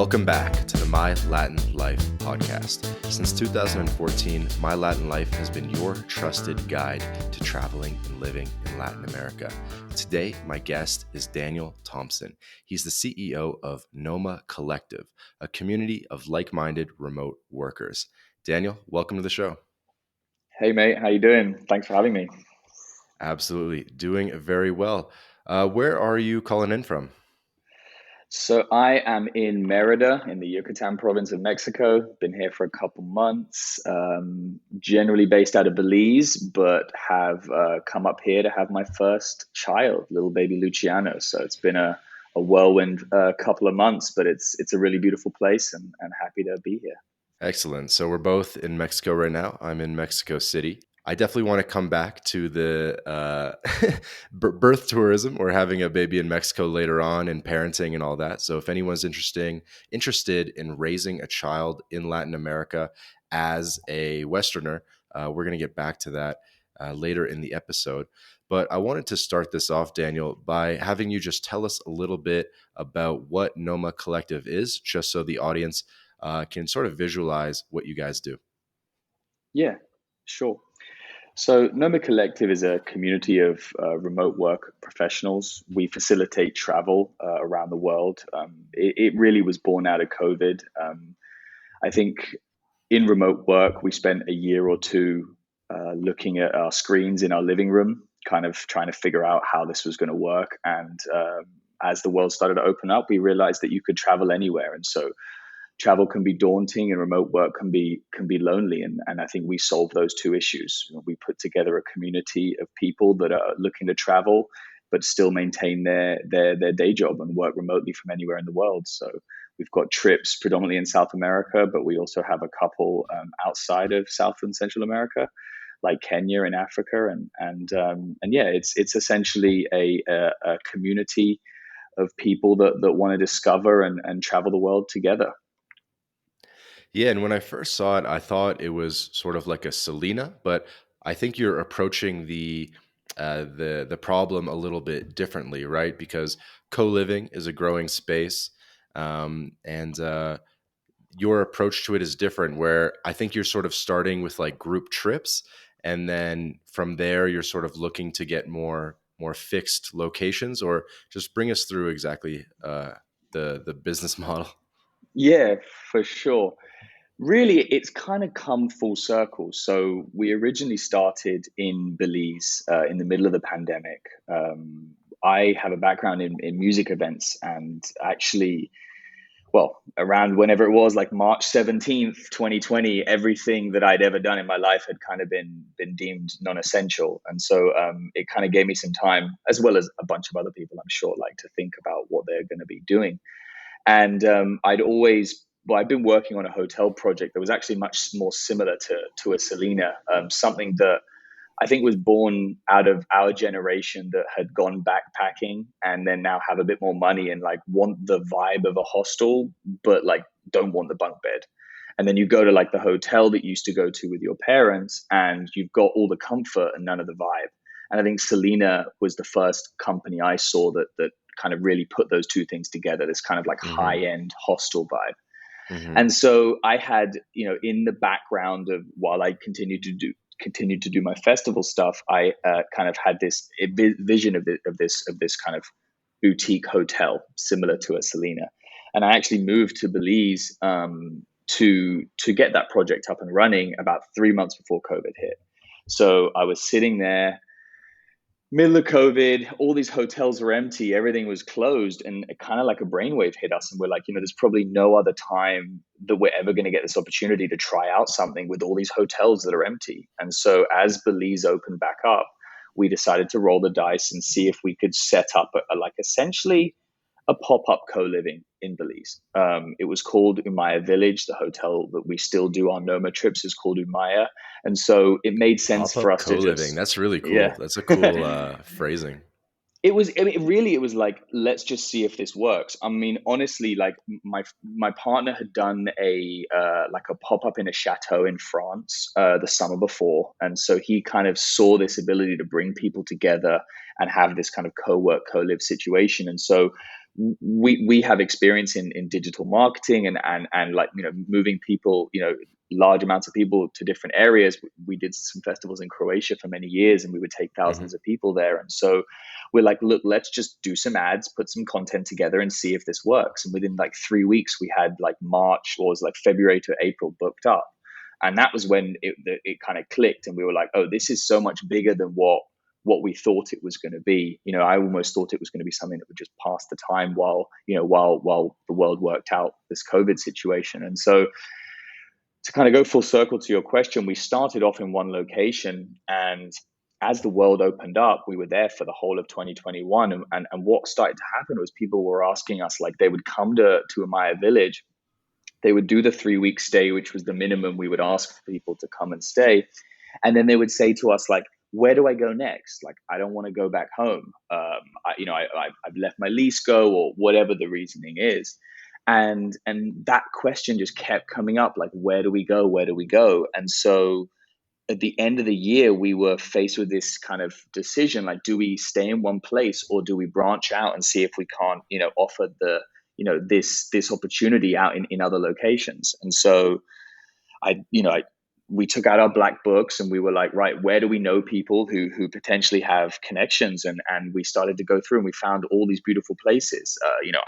Welcome back to the My Latin Life podcast. Since 2014, My Latin Life has been your trusted guide to traveling and living in Latin America. Today, my guest is Daniel Thompson. He's the CEO of Noma Collective, a community of like-minded remote workers. Daniel, welcome to the show. Hey, mate. How you doing? Thanks for having me. Absolutely. Doing very well. Where are you calling in from? So I am in Merida in the Yucatan province of Mexico. Been here for a couple months, generally based out of Belize, but have come up here to have my first child, little baby Luciano. So it's been a whirlwind couple of months, but it's a really beautiful place and happy to be here. Excellent. So we're both in Mexico right now. I'm in Mexico City. I definitely want to come back to the birth tourism or having a baby in Mexico later on and parenting and all that. So if anyone's interested in raising a child in Latin America as a Westerner, we're going to get back to that later in the episode. But I wanted to start this off, Daniel, by having you just tell us a little bit about what Noma Collective is, just so the audience can sort of visualize what you guys do. Yeah, sure. So, Noma Collective is a community of remote work professionals. We facilitate travel around the world. It really was born out of COVID. I think in remote work, we spent a year or two looking at our screens in our living room, kind of trying to figure out how this was going to work. And as the world started to open up, we realized that you could travel anywhere. And so travel can be daunting and remote work can be lonely, and I think we solve those two issues. We put together a community of people that are looking to travel but still maintain their day job and work remotely from anywhere in the world. So we've got trips predominantly in South America, but we also have a couple outside of South and Central America, like Kenya and Africa, and yeah, it's essentially a community of people that want to discover and travel the world together. Yeah, and when I first saw it, I thought it was sort of like a Selena, but I think you're approaching the problem a little bit differently, right? Because co-living is a growing space, and your approach to it is different. Where I think you're sort of starting with like group trips, and then from there you're sort of looking to get more fixed locations, or just bring us through exactly the business model. Yeah, for sure. Really, it's kind of come full circle. So we originally started in Belize in the middle of the pandemic. I have a background in music events, and actually, well, around whenever it was, like March 17th, 2020, everything that I'd ever done in my life had kind of been deemed non-essential. And so it kind of gave me some time, as well as a bunch of other people, I'm sure, like to think about what they're going to be doing. And I'd been working on a hotel project that was actually much more similar to a Selena, something that I think was born out of our generation that had gone backpacking and then now have a bit more money and like want the vibe of a hostel, but like don't want the bunk bed. And then you go to like the hotel that you used to go to with your parents, and you've got all the comfort and none of the vibe. And I think Selena was the first company I saw that kind of really put those two things together, this kind of like high Hmm. end hostel vibe. Hmm. And so I had, in the background of while I continued to do my festival stuff, I kind of had this vision of this kind of boutique hotel similar to a Selena. And I actually moved to Belize to get that project up and running about 3 months before COVID hit. So I was sitting there middle of COVID, all these hotels were empty, everything was closed, and it kind of like a brainwave hit us. And we're like, there's probably no other time that we're ever going to get this opportunity to try out something with all these hotels that are empty. And so as Belize opened back up, we decided to roll the dice and see if we could set up like essentially a pop-up co-living in Belize. It was called Umaya Village. The hotel that we still do on Noma trips is called Umaya. And so it made sense for Pop-up us to co-living. just, That's really cool. yeah. That's a cool phrasing. I mean, really, it was like, let's just see if this works. I mean, honestly, like my partner had done a like a pop up in a chateau in France the summer before, and so he kind of saw this ability to bring people together and have this kind of co-work, co-live situation. And so we have experience in digital marketing and like moving people, large amounts of people to different areas. We did some festivals in Croatia for many years, and we would take Hmm. thousands of people there. And so we're like, look, let's just do some ads, put some content together, and see if this works. And within like 3 weeks, we had like March, or it was like February to April booked up. And that was when it kind of clicked, and we were like, oh, this is so much bigger than what we thought it was going to be. I almost thought it was going to be something that would just pass the time while the world worked out this COVID situation. And so, to kind of go full circle to your question, we started off in one location, and as the world opened up, we were there for the whole of 2021. And what started to happen was people were asking us, like, they would come to Amaya Village, they would do the 3 week stay, which was the minimum we would ask for people to come and stay. And then they would say to us, like, where do I go next? Like, I don't want to go back home. I've let my lease go, or whatever the reasoning is. And that question just kept coming up, like, where do we go? Where do we go? And so at the end of the year, we were faced with this kind of decision, like, do we stay in one place, or do we branch out and see if we can't, offer this opportunity out in other locations? And so I we took out our black books, and we were like, right, where do we know people who potentially have connections? And we started to go through, and we found all these beautiful places.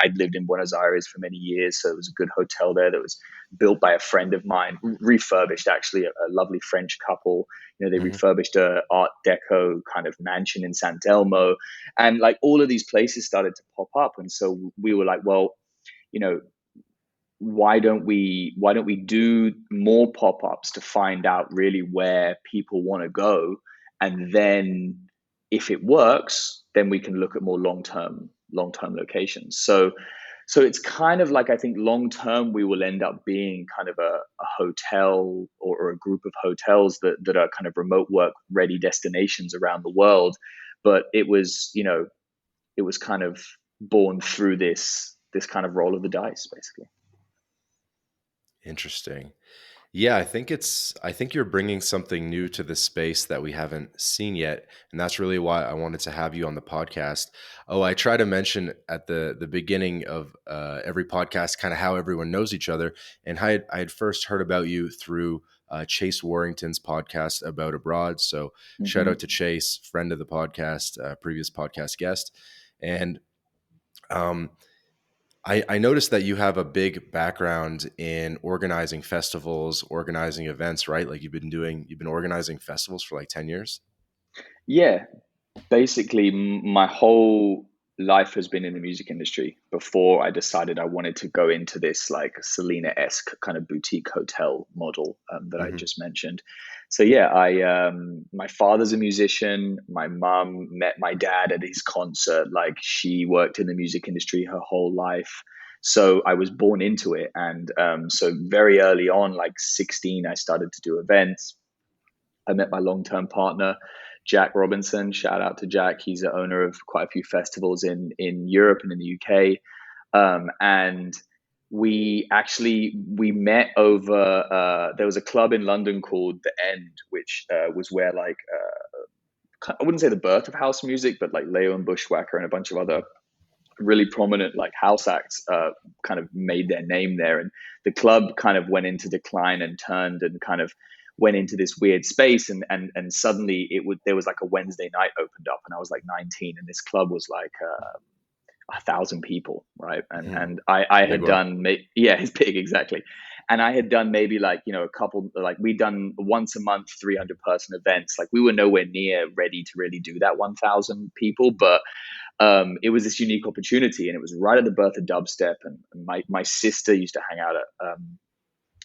I'd lived in Buenos Aires for many years, so it was a good hotel there that was built by a friend of mine, refurbished, actually, a lovely French couple. They Hmm. refurbished a Art Deco kind of mansion in San Telmo, and like all of these places started to pop up. And so we were like, well, you know why don't we do more pop-ups to find out really where people want to go, and then if it works, then we can look at more long term locations. So it's kind of like, I think long term we will end up being kind of a hotel, or a group of hotels that are kind of remote work ready destinations around the world. But it was kind of born through this kind of roll of the dice, basically. Interesting. Yeah, I think you're bringing something new to this space that we haven't seen yet, and that's really why I wanted to have you on the podcast. Oh, I try to mention at the beginning of every podcast kind of how everyone knows each other, and I had first heard about you through Chase Warrington's podcast About Abroad. So shout out to Hmm. Chase, friend of the podcast, previous podcast guest, and um, I noticed that you have a big background in organizing festivals, organizing events, right? Like you've been organizing festivals for like 10 years. Yeah, basically, my whole life has been in the music industry before I decided I wanted to go into this like Selena-esque kind of boutique hotel model that I Hmm. just mentioned. So yeah, my father's a musician. My mom met my dad at his concert. Like, she worked in the music industry her whole life. So I was born into it. And so very early on, like 16, I started to do events. I met my long-term partner, Jack Robinson. Shout out to Jack. He's the owner of quite a few festivals in Europe and in the UK. And we met over. There was a club in London called The End, which was where, like, I wouldn't say the birth of house music, but like Leo and Bushwhacker and a bunch of other really prominent like house acts kind of made their name there. And the club kind of went into decline and turned and kind of went into this weird space. And suddenly there was like a Wednesday night opened up, and I was like 19, and this club was like 1,000 people, right? And I Big had one. done, yeah, it's big, exactly. And I had done maybe like, a couple, like we'd done once a month 300-person events. Like, we were nowhere near ready to really do that 1,000 people, but it was this unique opportunity, and it was right at the birth of dubstep. And my sister used to hang out at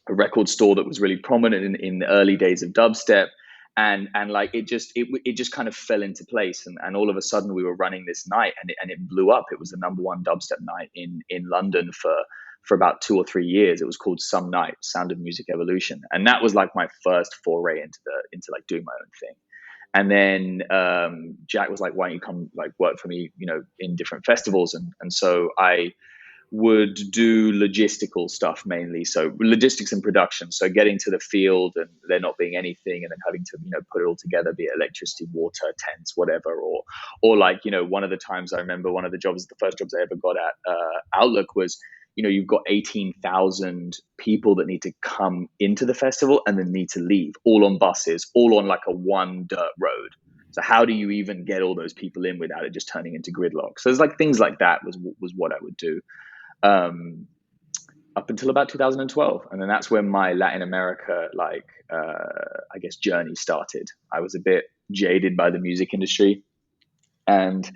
a record store that was really prominent in the early days of dubstep. And like it just kind of fell into place, and all of a sudden we were running this night, and it blew up. It was the number one dubstep night in London for about 2 or 3 years. It was called Some Night, Sound of Music Evolution, and that was like my first foray into like doing my own thing. And then Jack was like, "Why don't you come like work for me, in different festivals?" And so I would do logistical stuff mainly. So logistics and production. So getting to the field and there not being anything, and then having to put it all together, be it electricity, water, tents, whatever. Or like one of the times I remember one of the first jobs I ever got at Outlook was. You've got 18,000 people that need to come into the festival and then need to leave, all on buses, all on like a one dirt road. So how do you even get all those people in without it just turning into gridlock? So there's like things like that was what I would do um, up until about 2012, and then that's when my Latin America I guess journey started. I was a bit jaded by the music industry, and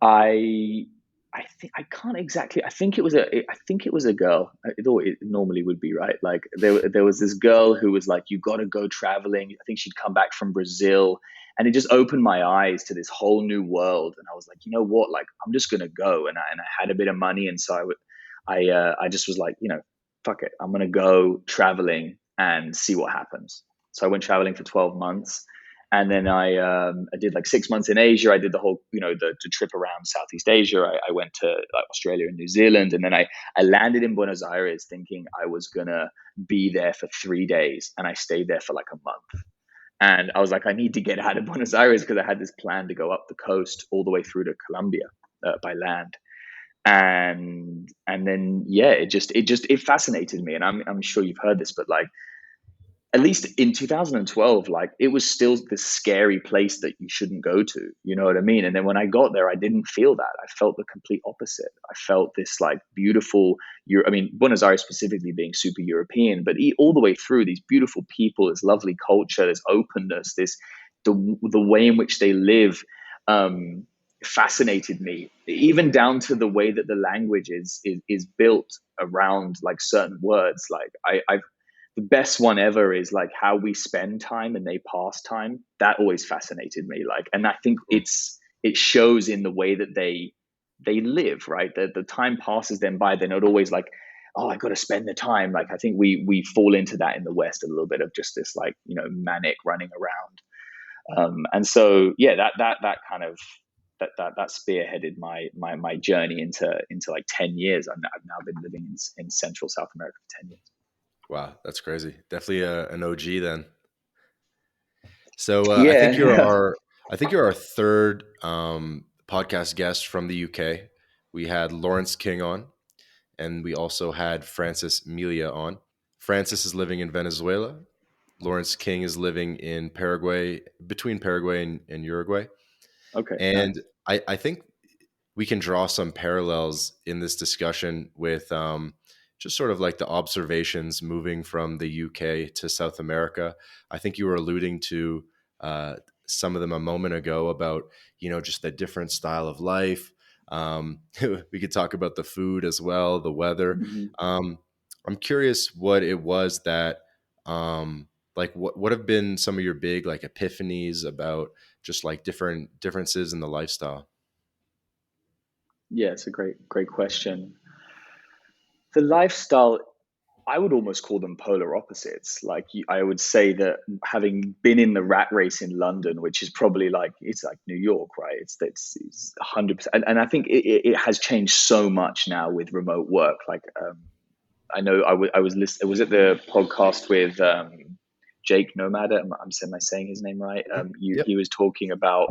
I I think I can't exactly. I think it was a girl. It normally would be, right. Like there was this girl who was like, "You got to go traveling." I think she'd come back from Brazil, and it just opened my eyes to this whole new world. And I was like, you know what? Like I'm just gonna go. And I had a bit of money, and so I just was like, fuck it. I'm gonna go traveling and see what happens. So I went traveling for 12 months, and then I did like 6 months in Asia. I did the whole the trip around Southeast Asia. I went to like Australia and New Zealand, and then I landed in Buenos Aires thinking I was gonna be there for 3 days, and I stayed there for like a month. And I was like, I need to get out of Buenos Aires because I had this plan to go up the coast all the way through to Colombia by land. And then yeah, it fascinated me, and I'm sure you've heard this, but like at least in 2012, like it was still this scary place that you shouldn't go to. You know what I mean? And then when I got there, I didn't feel that. I felt the complete opposite. I felt this like beautiful, I mean, Buenos Aires specifically being super European, but all the way through these beautiful people, this lovely culture, this openness, the way in which they live, fascinated me. Even down to the way that the language is built around like certain words. Like I've the best one ever is like how we spend time and they pass time. That always fascinated me. Like, and I think it shows in the way that they live, right? The time passes them by. They're not always like, oh, I got to spend the time. Like, I think we fall into that in the West a little bit of just this like manic running around. And so yeah, that kind of that spearheaded my journey into like 10 years. I've now been living in Central South America for 10 years. Wow, that's crazy. Definitely an OG then. So Yeah. I think you're our third podcast guest from the UK. We had Lawrence King on, and we also had Francis Melia on. Francis is living in Venezuela. Lawrence King is living in Paraguay, between Paraguay and Uruguay. Okay, And nice. I think we can draw some parallels in this discussion with just sort of like the observations moving from the UK to South America. I think you were alluding to uh, some of them a moment ago about, just the different style of life. We could talk about the food as well, the weather. Mhm. Um, I'm curious what it was that, like, what have been some of your big like epiphanies about just like different differences in the lifestyle? Yeah, it's a great question. The lifestyle, I would almost call them polar opposites. Like I would say that having been in the rat race in London, which is probably like it's like New York, right? It's 100%, and I think it has changed so much now with remote work. Like I know I was listening. Was it the podcast with Jake Nomad? Am I saying his name right? Yep. He was talking about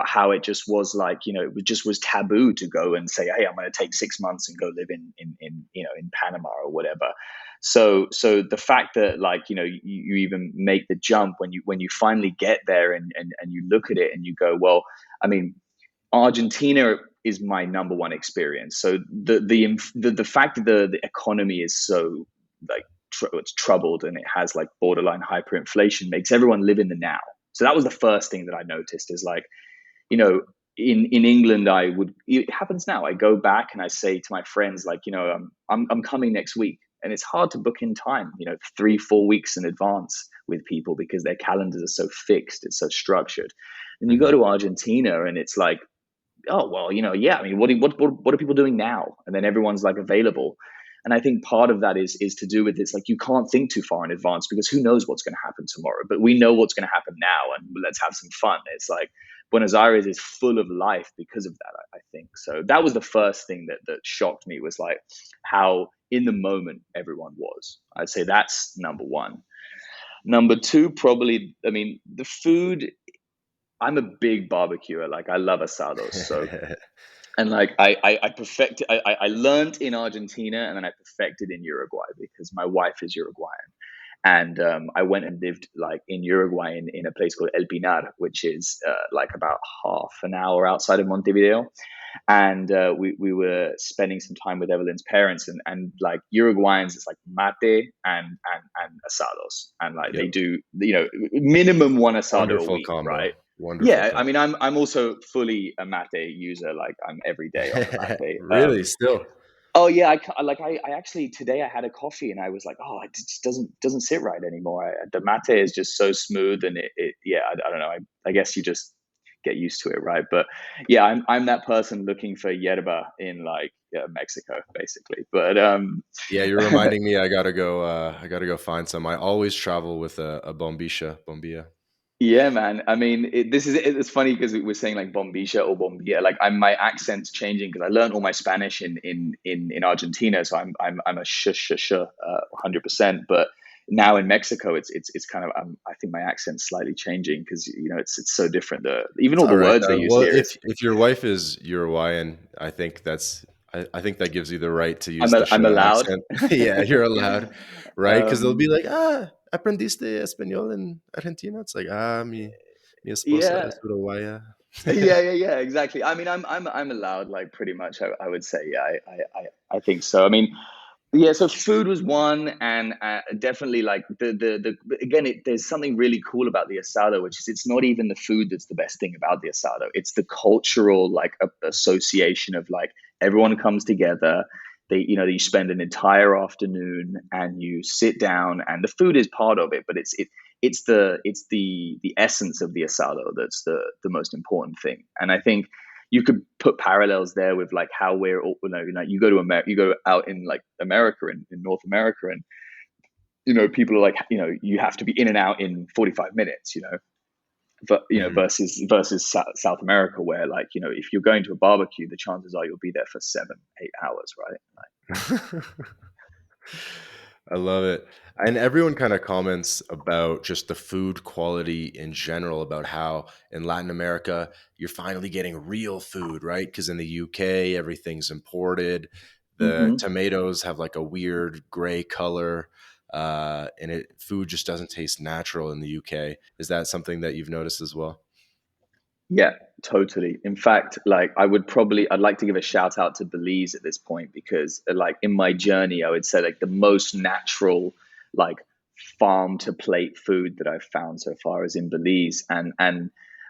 how it just was like it just was taboo to go and say, hey, I'm going to take 6 months and go live in in Panama or whatever. So the fact that like you even make the jump when you finally get there and you look at it and you go, well, I mean, Argentina is my number one experience. So the fact that the economy is so like it's troubled and it has like borderline hyperinflation makes everyone live in the now. So that was the first thing that I noticed is like, you know, in England, it happens now. I go back and I say to my friends, like, I'm coming next week. And it's hard to book in time, 3, 4 weeks in advance with people because their calendars are so fixed, it's so structured. And you go Hmm. to Argentina and it's like, oh, well, yeah, I mean, what are people doing now? And then everyone's like available. And I think part of that is to do with this, like, you can't think too far in advance because who knows what's going to happen tomorrow, but we know what's going to happen now, and let's have some fun. It's like Buenos Aires is full of life because of that, I think. So that was the first thing that shocked me, was like how in the moment everyone was. I'd say that's number one. Number two, probably, I mean, the food. I'm a big barbecuer. Like, I love asados. So, and like I perfected. I learned in Argentina, and then I perfected in Uruguay because my wife is Uruguayan. And I went and lived like in Uruguay in a place called El Pinar, which is like about half an hour outside of Montevideo. And we were spending some time with Evelyn's parents, and like Uruguayans, it's like mate and asados, and like they Yep. do, minimum one asado a Wonderful week, combo. right? Wonderful Yeah, I combo. mean, I'm also fully a mate user. Like, I'm every day on the mate. Really? Still? Oh yeah, I actually today I had a coffee and I was like, oh, it just doesn't sit right anymore. The mate is just so smooth, and yeah, I don't know. I guess you just get used to it, right? But yeah, I'm that person looking for yerba in like Mexico, basically. But Yeah, you're reminding me I gotta go, I gotta go find some. I always travel with a bombilla. yeah, man. I mean, it's funny because we're saying like bombilla or bombilla. Like, my accent's changing because I learned all my Spanish in Argentina, so I'm a 100%. But now in Mexico, it's kind of, I think my accent's slightly changing because it's so different. Even It's all the alright. words they use Well, here is. if your wife is Uruguayan, I think I think that gives you the right to use I'm the allowed. accent. Yeah, you're allowed, right? Because 'Cause they'll be um, like, aprendiste español en Argentina?" It's like, mi esposa yeah, es uruguaya." yeah, exactly. I mean, I'm allowed, like, pretty much. I would say, yeah, I think so. I mean, yeah, so food was one, and definitely like the again, there's something really cool about the asado, which is it's not even the food that's the best thing about the asado. It's the cultural, like, association of, like, everyone comes together. You spend an entire afternoon and you sit down, and the food is part of it, but it's the essence of the asado that's the most important thing. And I think you could put parallels there with like how we're all, you go to America, you go out in like America, in North America, and people are like, you have to be in and out in 45 minutes, but Mhm. versus South America, where, like, if you're going to a barbecue, the chances are you'll be there for 7-8 hours, right? Like, I love it. And everyone kind of comments about just the food quality in general, about how in Latin America, you're finally getting real food, right? Because in the UK, everything's imported. The hmm tomatoes have like a weird gray color, and food just doesn't taste natural in the UK. Is that something that you've noticed as well? Yeah, totally. In fact, like, I'd like to give a shout out to Belize at this point, because like in my journey, I would say like the most natural, like, farm to plate food that I've found so far is in Belize. And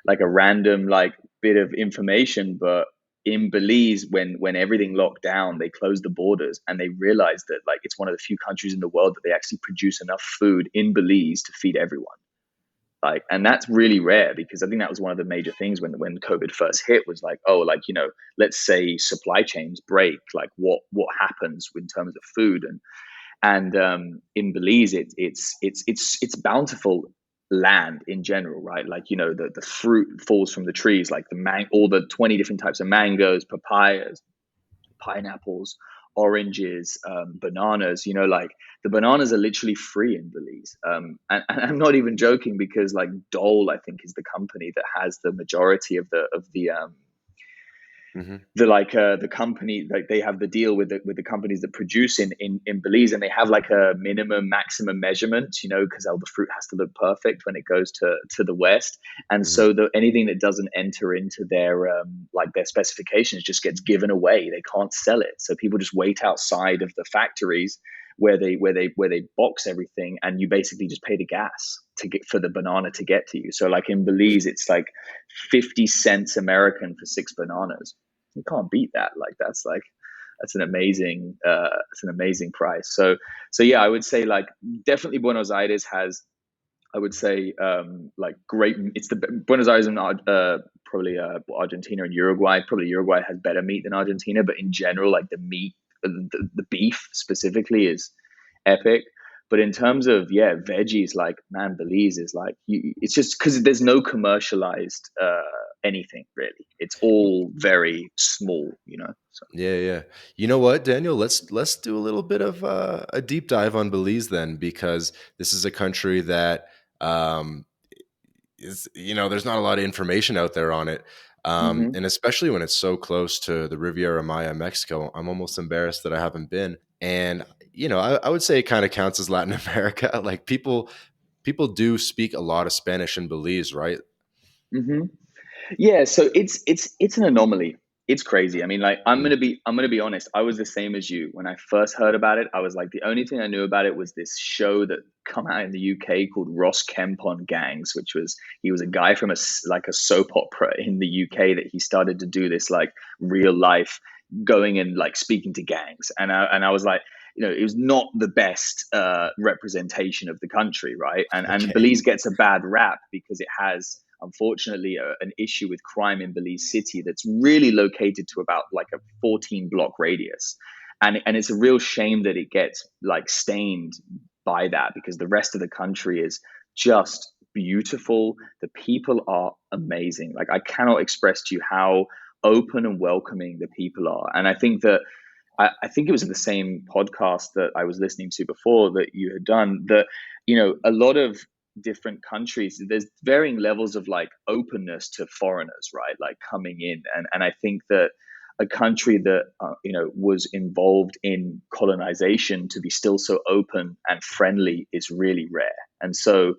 like a random, like, bit of information, but in Belize, when everything locked down, they closed the borders and they realized that, like, it's one of the few countries in the world that they actually produce enough food in Belize to feed everyone. Like, and that's really rare, because I think that was one of the major things when COVID first hit, was like, oh, like, let's say supply chains break, like, what happens in terms of food. And in Belize, it's bountiful land in general, right? Like, the fruit falls from the trees, like all the 20 different types of mangoes, papayas, pineapples, oranges, bananas. Like, the bananas are literally free in Belize. And I'm not even joking, because like Dole, I think, is the company that has the majority Hmm. the company, like, they have the deal with the companies that produce in Belize, and they have like a minimum maximum measurement, because all the fruit has to look perfect when it goes to the West. And Hmm. so anything that doesn't enter into their specifications just gets given away. They can't sell it, so people just wait outside of the factories where they box everything, and you basically just pay the gas to get for the banana to get to you. So like in Belize, it's like 50 cents American for 6 bananas. You can't beat that. Like, that's an amazing price. So yeah, I would say, like, definitely Buenos Aires has, I would say, like, great. It's the Buenos Aires and probably Argentina and Uruguay. Probably Uruguay has better meat than Argentina, but in general, like, the meat the beef specifically is epic. But in terms of veggies, like man, Belize is like it's just because there's no commercialized anything really. It's all very small. So. Yeah, yeah. You know what, Daniel? Let's do a little bit of a deep dive on Belize then, because this is a country that um, is, there's not a lot of information out there on it, Hmm. and especially when it's so close to the Riviera Maya, Mexico. I'm almost embarrassed that I haven't been, and I would say it kind of counts as Latin America. Like people do speak a lot of Spanish in Belize, right? Hmm. Yeah, so it's an anomaly. It's crazy. I mean, like I'm gonna be honest. I was the same as you when I first heard about it. I was like, the only thing I knew about it was this show that come out in the UK called Ross Kemp on Gangs, which was he was a guy from like a soap opera in the UK that he started to do this like real life going and like speaking to gangs, and I was like. It was not the best representation of the country, right? And Okay. Belize gets a bad rap because it has unfortunately an issue with crime in Belize City that's really located to about like a 14 block radius. And it's a real shame that it gets like stained by that because the rest of the country is just beautiful. The people are amazing. Like I cannot express to you how open and welcoming the people are. And I think that I think it was in the same podcast that I was listening to before that you had done that, a lot of different countries, there's varying levels of like openness to foreigners, right? Like coming in. And I think that a country that, was involved in colonization to be still so open and friendly is really rare. And so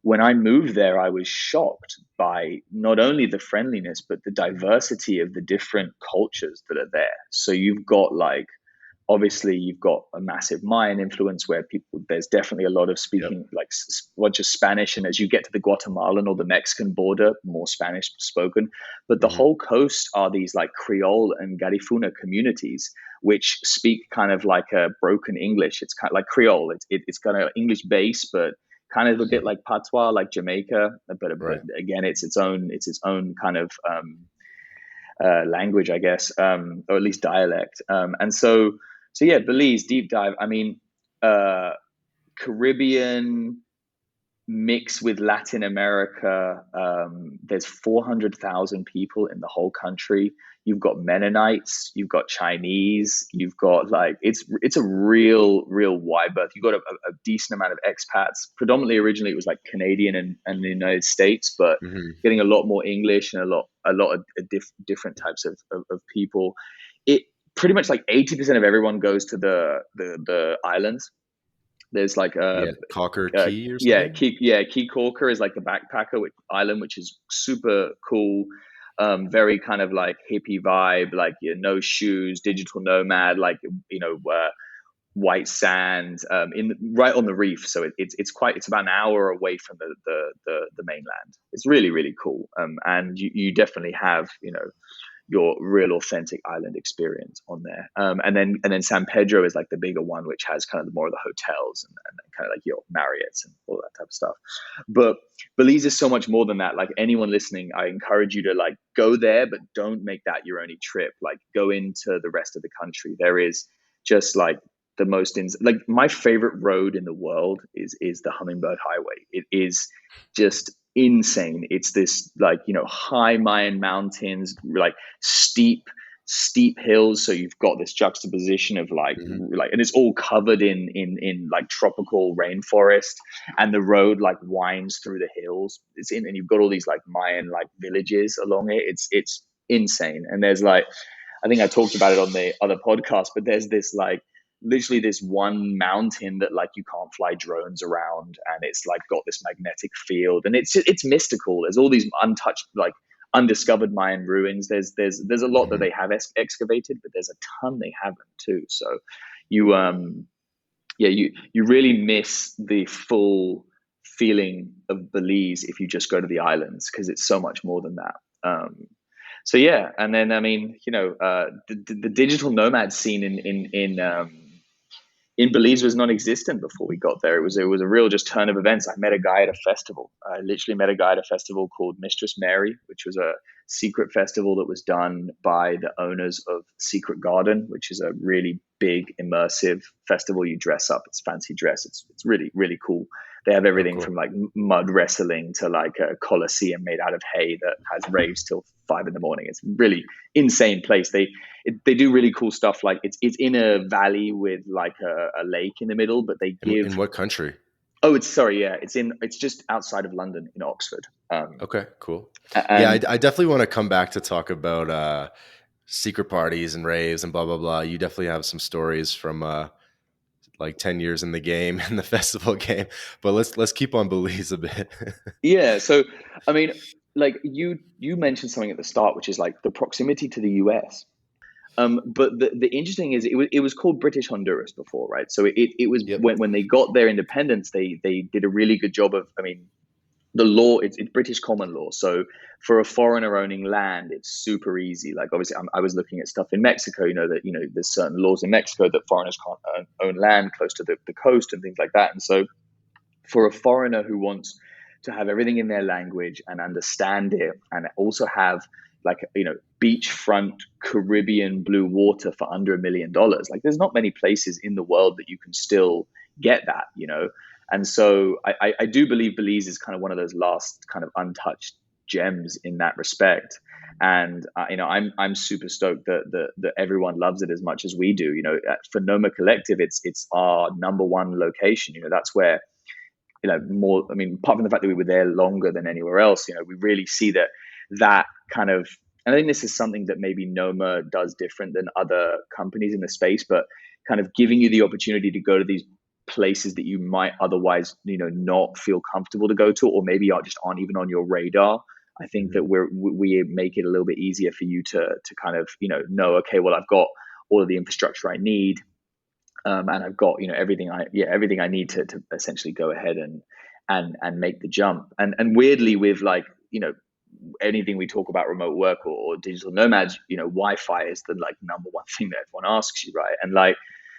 when I moved there, I was shocked by not only the friendliness, but the diversity of the different cultures that are there. So you've got like, obviously, you've got a massive Mayan influence where there's definitely a lot of Yep. speaking like what just Spanish. And as you get to the Guatemalan or the Mexican border, more Spanish spoken. But the Hmm. whole coast are these like Creole and Garifuna communities, which speak kind of like a broken English. It's kind of like Creole. It's kind of English base, but kind of a bit like patois, like Jamaica, but Right. again, it's its own kind of language, I guess, or at least dialect. And so yeah, Belize deep dive. I mean, uh, Caribbean mix with Latin America. There's 400,000 people in the whole country. You've got Mennonites, you've got Chinese, you've got like it's a real wide berth. You've got a decent amount of expats. Predominantly, originally it was like Canadian and the United States, but Hmm. getting a lot more English and a lot of different types of people. It pretty much like 80% of everyone goes to the islands. There's like Yeah. Cocker uh, Key or something. Key Corker is like the backpacker island, which is super cool. Very kind of like hippie vibe, like no shoes, digital nomad, like white sand right on the reef. So it's about an hour away from the mainland. It's really cool, and you definitely have your real authentic island experience on there. And then San Pedro is like the bigger one, which has kind of more of the hotels and kind of like your Marriott's and all that type of stuff. But Belize is so much more than that. Like anyone listening, I encourage you to like go there, but don't make that your only trip. Like go into the rest of the country. There is just like the like my favorite road in the world is the Hummingbird Highway. It is just insane. It's this like high Mayan mountains, like steep hills. So you've got this juxtaposition of Hmm. and it's all covered in like tropical rainforest, and the road like winds through the hills. And you've got all these like Mayan like villages along it. It's insane. And there's like, I think I talked about it on the other podcast, but there's this like literally this one mountain that like you can't fly drones around, and it's like got this magnetic field, and it's mystical. There's all these untouched like undiscovered Mayan ruins. There's a lot that Hmm. they have excavated, but there's a ton they haven't too. So you yeah, you really miss the full feeling of Belize if you just go to the islands, because it's so much more than that. So yeah, and then I mean, the digital nomad scene in Belize was non-existent before we got there. It was a real just turn of events. I met a guy at a festival. I literally met a guy at a festival called Mistress Mary, which was a secret festival that was done by the owners of Secret Garden, which is a really big immersive festival. You dress up, it's fancy dress. It's really really cool. They have Oh, everything from cool. like mud wrestling to like a coliseum made out of hay that has raves till 5 in the morning. It's really insane place. They do really cool stuff. Like it's in a valley with like a lake in the middle, but they In give. what country? Oh, it's sorry, yeah. It's just outside of London in Oxford. Okay, cool. Yeah, And I definitely want to come back to talk about secret parties and raves and blah blah blah. You definitely have some stories from like 10 years in the game and the festival game. But let's keep on Belize a bit. yeah, so I mean, like you mentioned something at the start, which is like the proximity to the US. But the interesting is it was called British Honduras before, right? So it was Yep. when they got their independence, they did a really good job of. I mean, the law it's British common law. So for a foreigner owning land, it's super easy. Like obviously, I was looking at stuff in Mexico. You know that there's certain laws in Mexico that foreigners can't own land close to the coast and things like that. And so for a foreigner who wants to have everything in their language and understand it and also have like beachfront Caribbean blue water for under $1 million, like there's not many places in the world that you can still get that. And so I do believe Belize is kind of one of those last kind of untouched gems in that respect. And I'm super stoked that everyone loves it as much as we do. For Noma Collective, it's our number one location. That's where more. I mean, apart from the fact that we were there longer than anywhere else, we really see that kind of. And I think this is something that maybe Noma does different than other companies in the space, but kind of giving you the opportunity to go to these places that you might otherwise, not feel comfortable to go to, or maybe aren't even on your radar. I think that Mhm. we make it a little bit easier for you to kind of know, okay, well, I've got all of the infrastructure I need, and I've got everything I need to essentially go ahead and make the jump. And weirdly, with like anything we talk about remote work or digital nomads, Wi-Fi is the like number one thing that everyone asks you, right? And like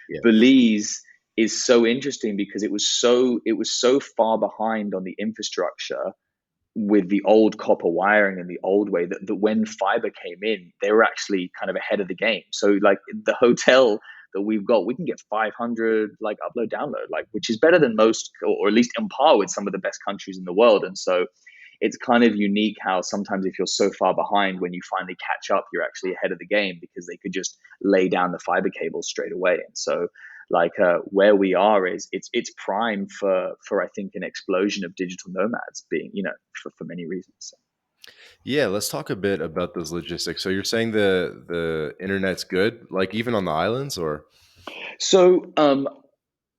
Yeah. Belize is so interesting because it was so far behind on the infrastructure with the old copper wiring and the old way that when fiber came in, they were actually kind of ahead of the game. So like the hotel that we've got, we can get 500 like upload download, like which is better than most, or at least on par with some of the best countries in the world. And so it's kind of unique how sometimes if you're so far behind, when you finally catch up, you're actually ahead of the game because they could just lay down the fiber cables straight away. And so like where we are is it's prime for I think an explosion of digital nomads being for many reasons. So. Yeah, let's talk a bit about those logistics. So you're saying the internet's good, like even on the islands, or? So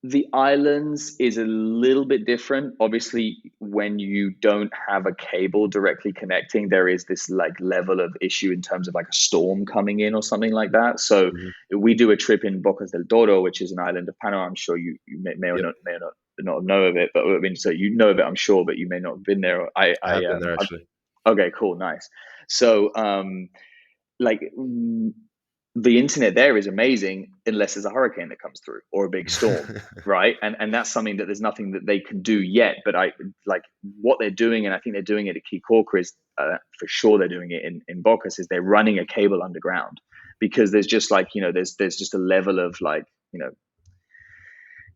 the islands is a little bit different. Obviously, when you don't have a cable directly connecting, there is this like level of issue in terms of like a storm coming in or something like that. So Mhm. we do a trip in Bocas del Toro, which is an island of Panama. I'm sure you may or Yep, not know of it, but I mean, so you know of it, I'm sure, but you may not have been there. I have been there actually. Okay, cool, nice. So like the internet there is amazing unless there's a hurricane that comes through or a big storm, right? And that's something that there's nothing that they can do yet. But I like what they're doing, and I think they're doing it at Key is for sure they're doing it in Bocas, is they're running a cable underground because there's just like there's just a level of like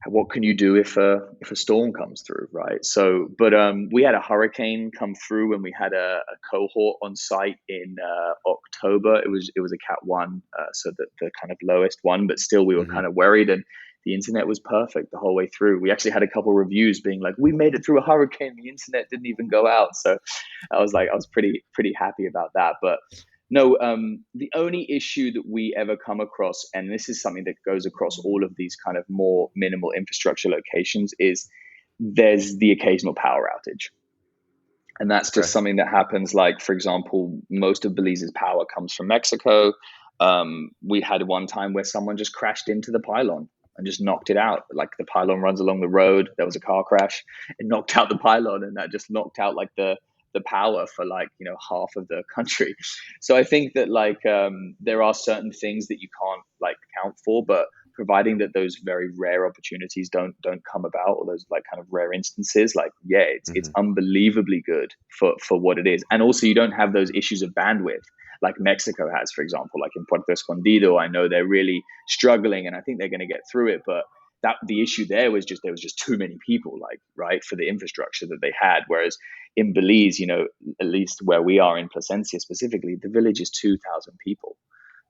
what can you do if a storm comes through, right? So but we had a hurricane come through when we had a cohort on site in October. It was a cat 1, so the kind of lowest one, but still we were Mhm. kind of worried. And the internet was perfect the whole way through. We actually had a couple reviews being like, we made it through a hurricane, the internet didn't even go out. So I was pretty happy about that. But no, the only issue that we ever come across, and this is something that goes across all of these kind of more minimal infrastructure locations, is there's the occasional power outage. And that's Okay. just something that happens. Like, for example, most of Belize's power comes from Mexico. We had one time where someone just crashed into the pylon and just knocked it out. Like the pylon runs along the road. There was a car crash. It knocked out the pylon, and that just knocked out like the power for like half of the country. So I think that like there are certain things that you can't like account for, but providing that those very rare opportunities don't come about, or those like kind of rare instances, like yeah, it's Hmm. unbelievably good for what it is. And also you don't have those issues of bandwidth like Mexico has, for example, like in Puerto Escondido. I know they're really struggling, and I think they're going to get through it, but that the issue there was just too many people, like right, for the infrastructure that they had. Whereas in Belize, at least where we are in Placencia specifically, the village is 2,000 people.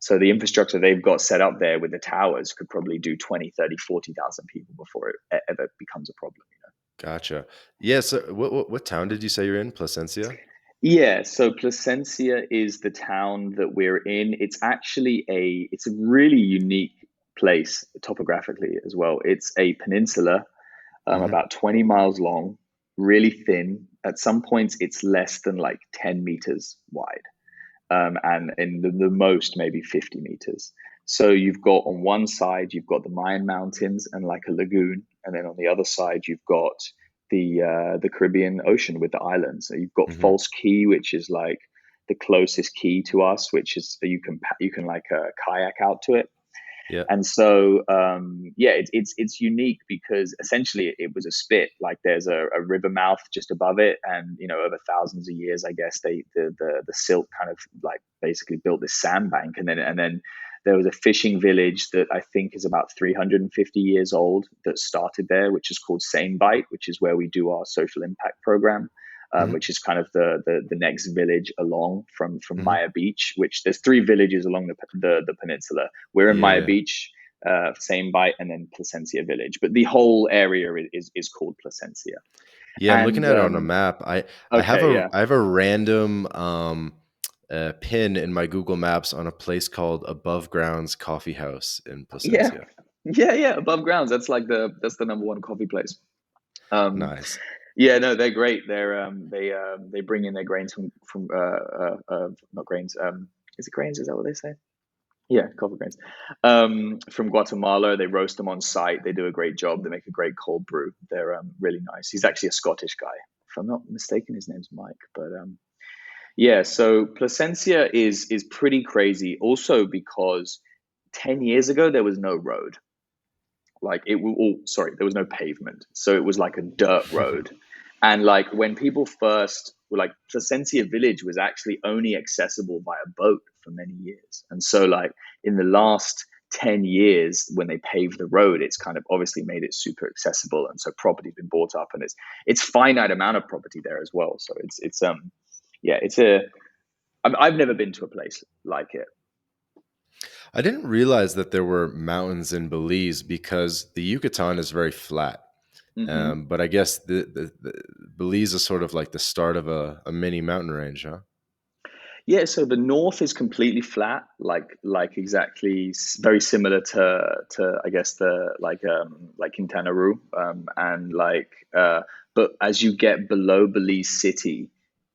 So the infrastructure they've got set up there with the towers could probably do 20, 30, 40,000 people before it ever becomes a problem. Gotcha. Yeah. So what town did you say you're in? Placencia? Yeah, so Placencia is the town that we're in. It's a really unique place topographically as well. It's a peninsula, Hmm. about 20 miles long, really thin. At some points, it's less than like 10 meters wide, and in the most maybe 50 meters. So you've got on one side you've got the Mayan Mountains and like a lagoon, and then on the other side you've got the Caribbean Ocean with the islands. So you've got Hmm. False Key, which is like the closest key to us, which is you can like kayak out to it. Yeah. And so, yeah, it's unique because essentially it was a spit. Like there's a river mouth just above it, and over thousands of years, I guess the silt kind of like basically built this sandbank, and then there was a fishing village that I think is about 350 years old that started there, which is called Sane Bite, which is where we do our social impact program, Hmm. which is kind of the next village along from Hmm. Maya Beach. Which there's three villages along the peninsula. We're in Maya Yeah. Beach, Same Bite, and then Placencia Village. But the whole area is called Placencia. Yeah, I'm looking And at it on a map. okay, yeah, I have a random pin in my Google Maps on a place called Above Grounds Coffee House in yeah, Placencia. yeah. Above grounds, that's the number one coffee place. Um, Nice. yeah, no, they're great. They bring in their grains from not grains. Is it grains? Is that what they say? Yeah, coffee grains. From Guatemala, they roast them on site. They do a great job. They make a great cold brew. They're really nice. He's actually a Scottish guy, if I'm not mistaken. His name's Mike. But yeah, so Placencia is pretty crazy. Also because 10 years ago there was no road. Like sorry, there was no pavement, so it was like a dirt road. And like when people first were like, Placencia village was actually only accessible by a boat for many years. And so like in the last 10 years when they paved the road, it's kind of obviously made it super accessible, and so property's been bought up, and it's finite amount of property there as well. So it's yeah, I've never been to a place like it. I didn't realize that there were mountains in Belize because the Yucatan is very flat. Hmm. But I guess the Belize is sort of like the start of a mini mountain range, huh? Yeah, so the north is completely flat, like exactly very similar to I guess the like Quintana Roo, and like but as you get below Belize City,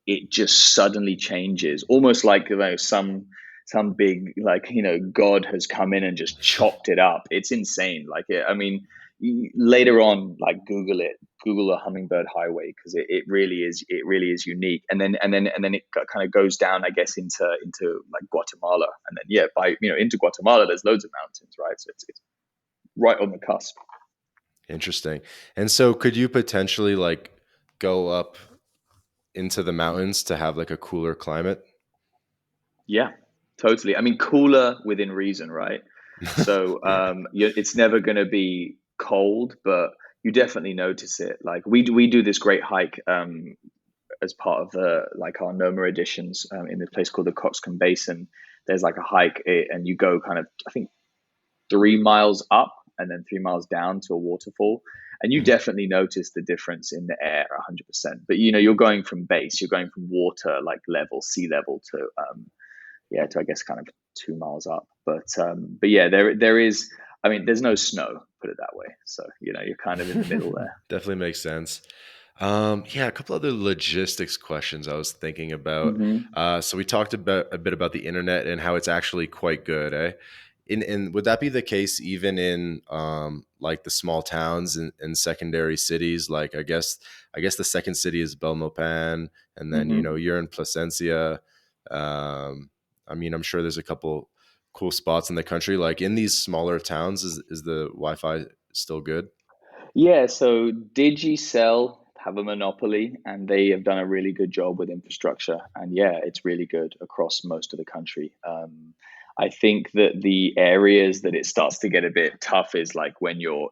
it just suddenly changes, almost like some big like God has come in and just chopped it up. It's insane. I mean, later on, like Google a hummingbird highway, because it really is unique. And then it kind of goes down, I guess, into like Guatemala, and then yeah, by into Guatemala there's loads of mountains, right? So it's right on the cusp. Interesting. And so could you potentially like go up into the mountains to have like a cooler climate? Yeah, totally. I mean, cooler within reason, right? So Yeah. it's never going to be cold, but you definitely notice it. Like we do this great hike as part of the like our Noma editions, in this place called the Coxcomb Basin. There's like a hike, and you go kind of, I think, 3 miles up and then 3 miles down to a waterfall. And you Mhm. definitely notice the difference in the air 100%. But you're going from base, you're going from water, like level, sea level, to yeah, to I guess kind of 2 miles up. But yeah, there is. I mean, there's no snow, put it that way. So you're kind of in the middle there. Definitely makes sense. Yeah, a couple other logistics questions I was thinking about. Hmm. So we talked about a bit about the internet and how it's actually quite good, eh? In would that be the case even in like the small towns and secondary cities? Like I guess the second city is Belmopan, and then Hmm. you're in Placencia. Um, I mean, I'm sure there's a couple cool spots in the country? Like in these smaller towns, is the Wi-Fi still good? Yeah, so Digicel have a monopoly and they have done a really good job with infrastructure. And yeah, it's really good across most of the country. I think that the areas that it starts to get a bit tough is like when you're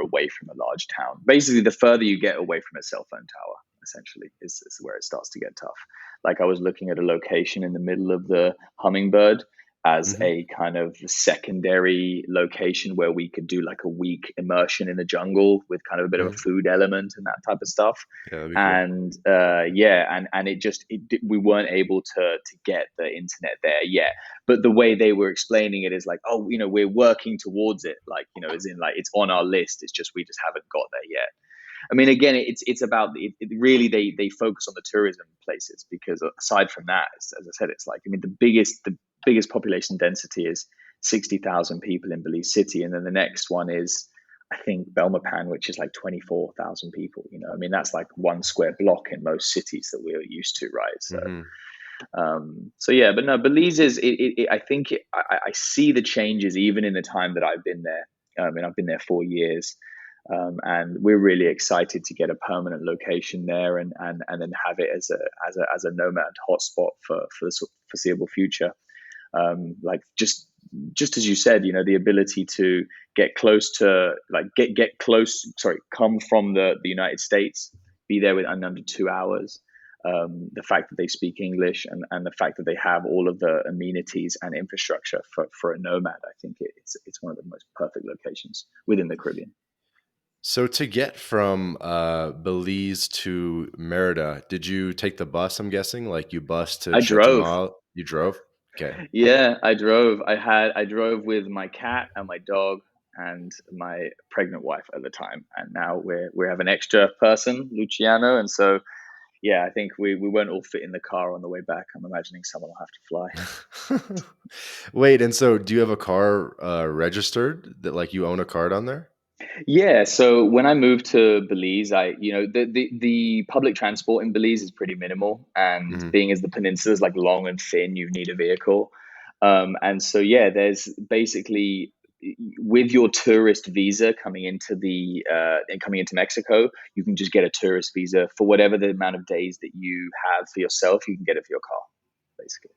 away from a large town. Basically, the further you get away from a cell phone tower, essentially, is where it starts to get tough. Like I was looking at a location in the middle of the Hummingbird as Hmm. a kind of secondary location where we could do like a week immersion in the jungle with kind of a bit of a Hmm. food element and that type of stuff. Yeah, that'd be cool. And yeah, and we weren't able to get the internet there yet. But the way they were explaining it is like, oh, we're working towards it, like, as in like it's on our list. It's just we just haven't got there yet. I mean, again, it's about really they focus on the tourism places because aside from that, as I said, it's like, I mean, the biggest population density is 60,000 people in Belize City, and then the next one is, I think, Belmopan, which is like 24,000 people. I mean, that's like one square block in most cities that we're used to, right? So Hmm. so yeah, but no, Belize is. I think I see the changes even in the time that I've been there. I mean, I've been there 4 years, and we're really excited to get a permanent location there, and then have it as a nomad hotspot for the foreseeable future. Like just as you said, the ability to get close to like get close. Sorry, come from the United States, be there within under 2 hours. The fact that they speak English and the fact that they have all of the amenities and infrastructure for a nomad, I think it's one of the most perfect locations within the Caribbean. So to get from Belize to Merida, did you take the bus? I'm guessing, like you bus to I drove. Chetumal. You drove. Okay. Yeah, I drove. I drove with my cat and my dog and my pregnant wife at the time, and now we have an extra person, Luciano, and so yeah, I think we won't all fit in the car on the way back. I'm imagining someone will have to fly. Wait, and so do you have a car registered that like you own a car down there? Yeah, so when I moved to Belize, the public transport in Belize is pretty minimal, and Hmm. being as the peninsula is like long and thin, you need a vehicle. And so yeah, there's basically with your tourist visa coming into Mexico, you can just get a tourist visa for whatever the amount of days that you have for yourself. You can get it for your car, basically.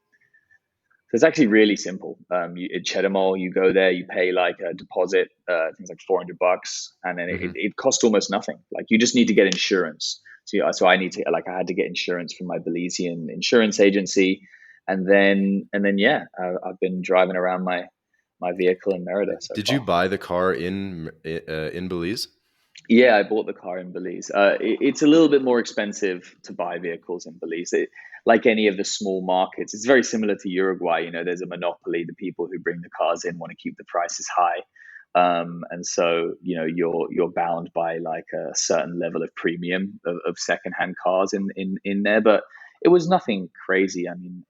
So it's actually really simple. At Chetamol, you go there, you pay like a deposit, things like $400, and then it, Hmm. it costs almost nothing. Like you just need to get insurance. So I need to like I had to get insurance from my Belizean insurance agency, and then yeah, I've been driving around my vehicle in Merida so Did you far. buy the car in Belize? Yeah, I bought the car in Belize. It's a little bit more expensive to buy vehicles in Belize. Like any of the small markets, it's very similar to Uruguay. There's a monopoly. The people who bring the cars in want to keep the prices high, and so you're bound by like a certain level of premium of secondhand cars in there. But it was nothing crazy. I mean,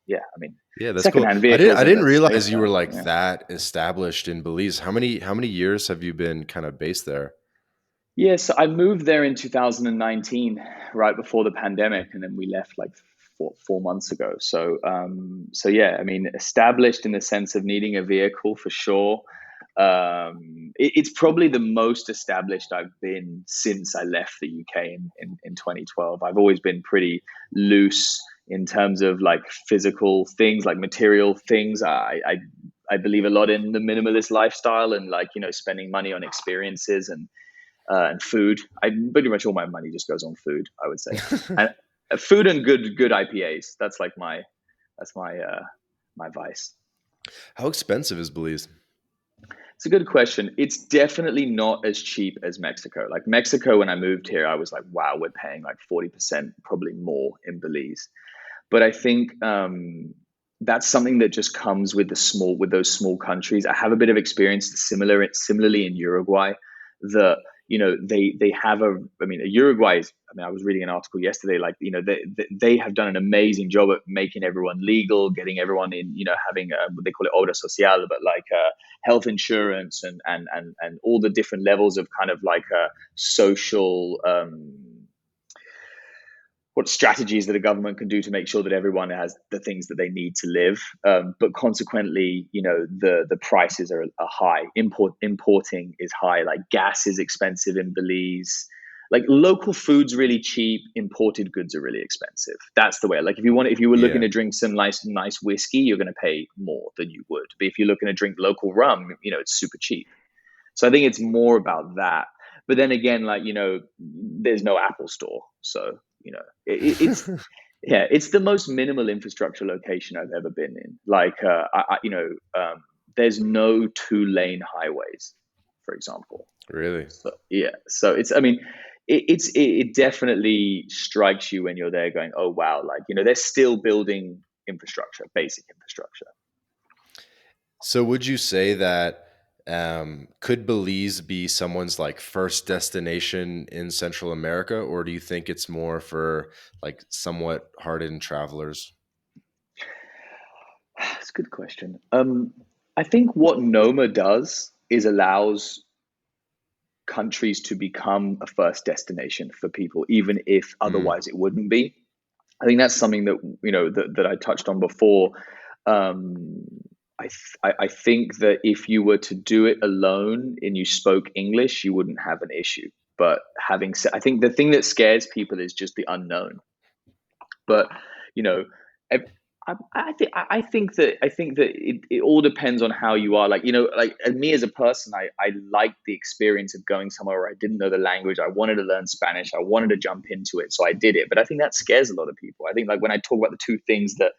yeah, I mean, Yeah, that's cool. secondhand I didn't vehicles I are didn't the realize you safer. were like Yeah. that established in Belize. How many years have you been kind of based there? Yes, I moved there in 2019, right before the pandemic, and then we left like 4 months ago. So yeah, I mean, established in the sense of needing a vehicle for sure. It's probably the most established I've been since I left the UK in 2012. I've always been pretty loose in terms of like physical things, like material things. I believe a lot in the minimalist lifestyle and like spending money on experiences and food. I pretty much all my money just goes on food, I would say, and food and good IPAs. That's my vice. How expensive is Belize? It's a good question. It's definitely not as cheap as Mexico. Like Mexico, when I moved here, I was like, wow, we're paying like 40%, probably more in Belize. But I think that's something that just comes with those small countries. I have a bit of experience similarly in Uruguay. The they have I mean Uruguay is, I mean, I was reading an article yesterday, like they have done an amazing job at making everyone legal, getting everyone in, having what they call it obra social, but like health insurance and all the different levels of kind of like social what strategies that a government can do to make sure that everyone has the things that they need to live. But consequently, the prices are high. Importing is high. Like gas is expensive in Belize. Like local food's really cheap. Imported goods are really expensive. That's the way. Like if you were looking Yeah. to drink some nice whiskey, you're going to pay more than you would. But if you're looking to drink local rum, it's super cheap. So I think it's more about that. But then again, like, there's no Apple store. So, it's, yeah, it's the most minimal infrastructure location I've ever been in. Like, there's no 2-lane highways, for example. Really? So, yeah. So it's, I mean, it definitely strikes you when you're there going, oh, wow. Like, they're still building infrastructure, basic infrastructure. So would you say that could Belize be someone's like first destination in Central America, or do you think it's more for like somewhat hardened travelers? That's a good question. I think what Noma does is allows countries to become a first destination for people, even if Mm, otherwise it wouldn't be. I think that's something that that I touched on before. Um, I think that if you were to do it alone and you spoke English, you wouldn't have an issue. But having said, I think the thing that scares people is just the unknown. But you know, I think that it all depends on how you are. Like like me as a person, I liked the experience of going somewhere where I didn't know the language. I wanted to learn Spanish. I wanted to jump into it, so I did it. But I think that scares a lot of people. I think like when I talk about the two things that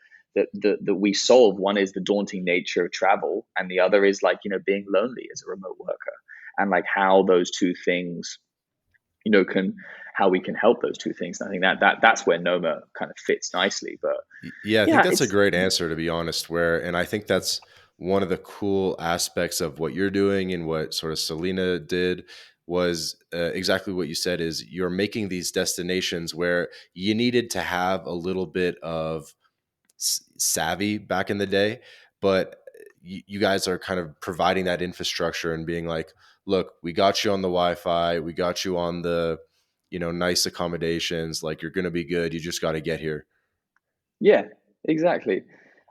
we solve, one is the daunting nature of travel, and the other is like being lonely as a remote worker, and like how those two things can how we can help those two things. And I think that's where Noma kind of fits nicely. But Yeah, I think yeah, that's a it's great answer, to be honest. And I think that's one of the cool aspects of what you're doing and what sort of Selena did was exactly what you said is you're making these destinations where you needed to have a little bit of savvy back in the day, but you guys are kind of providing that infrastructure and being like, look, we got you on the Wi-Fi, we got you on the, nice accommodations, like you're going to be good. You just got to get here. yeah, exactly.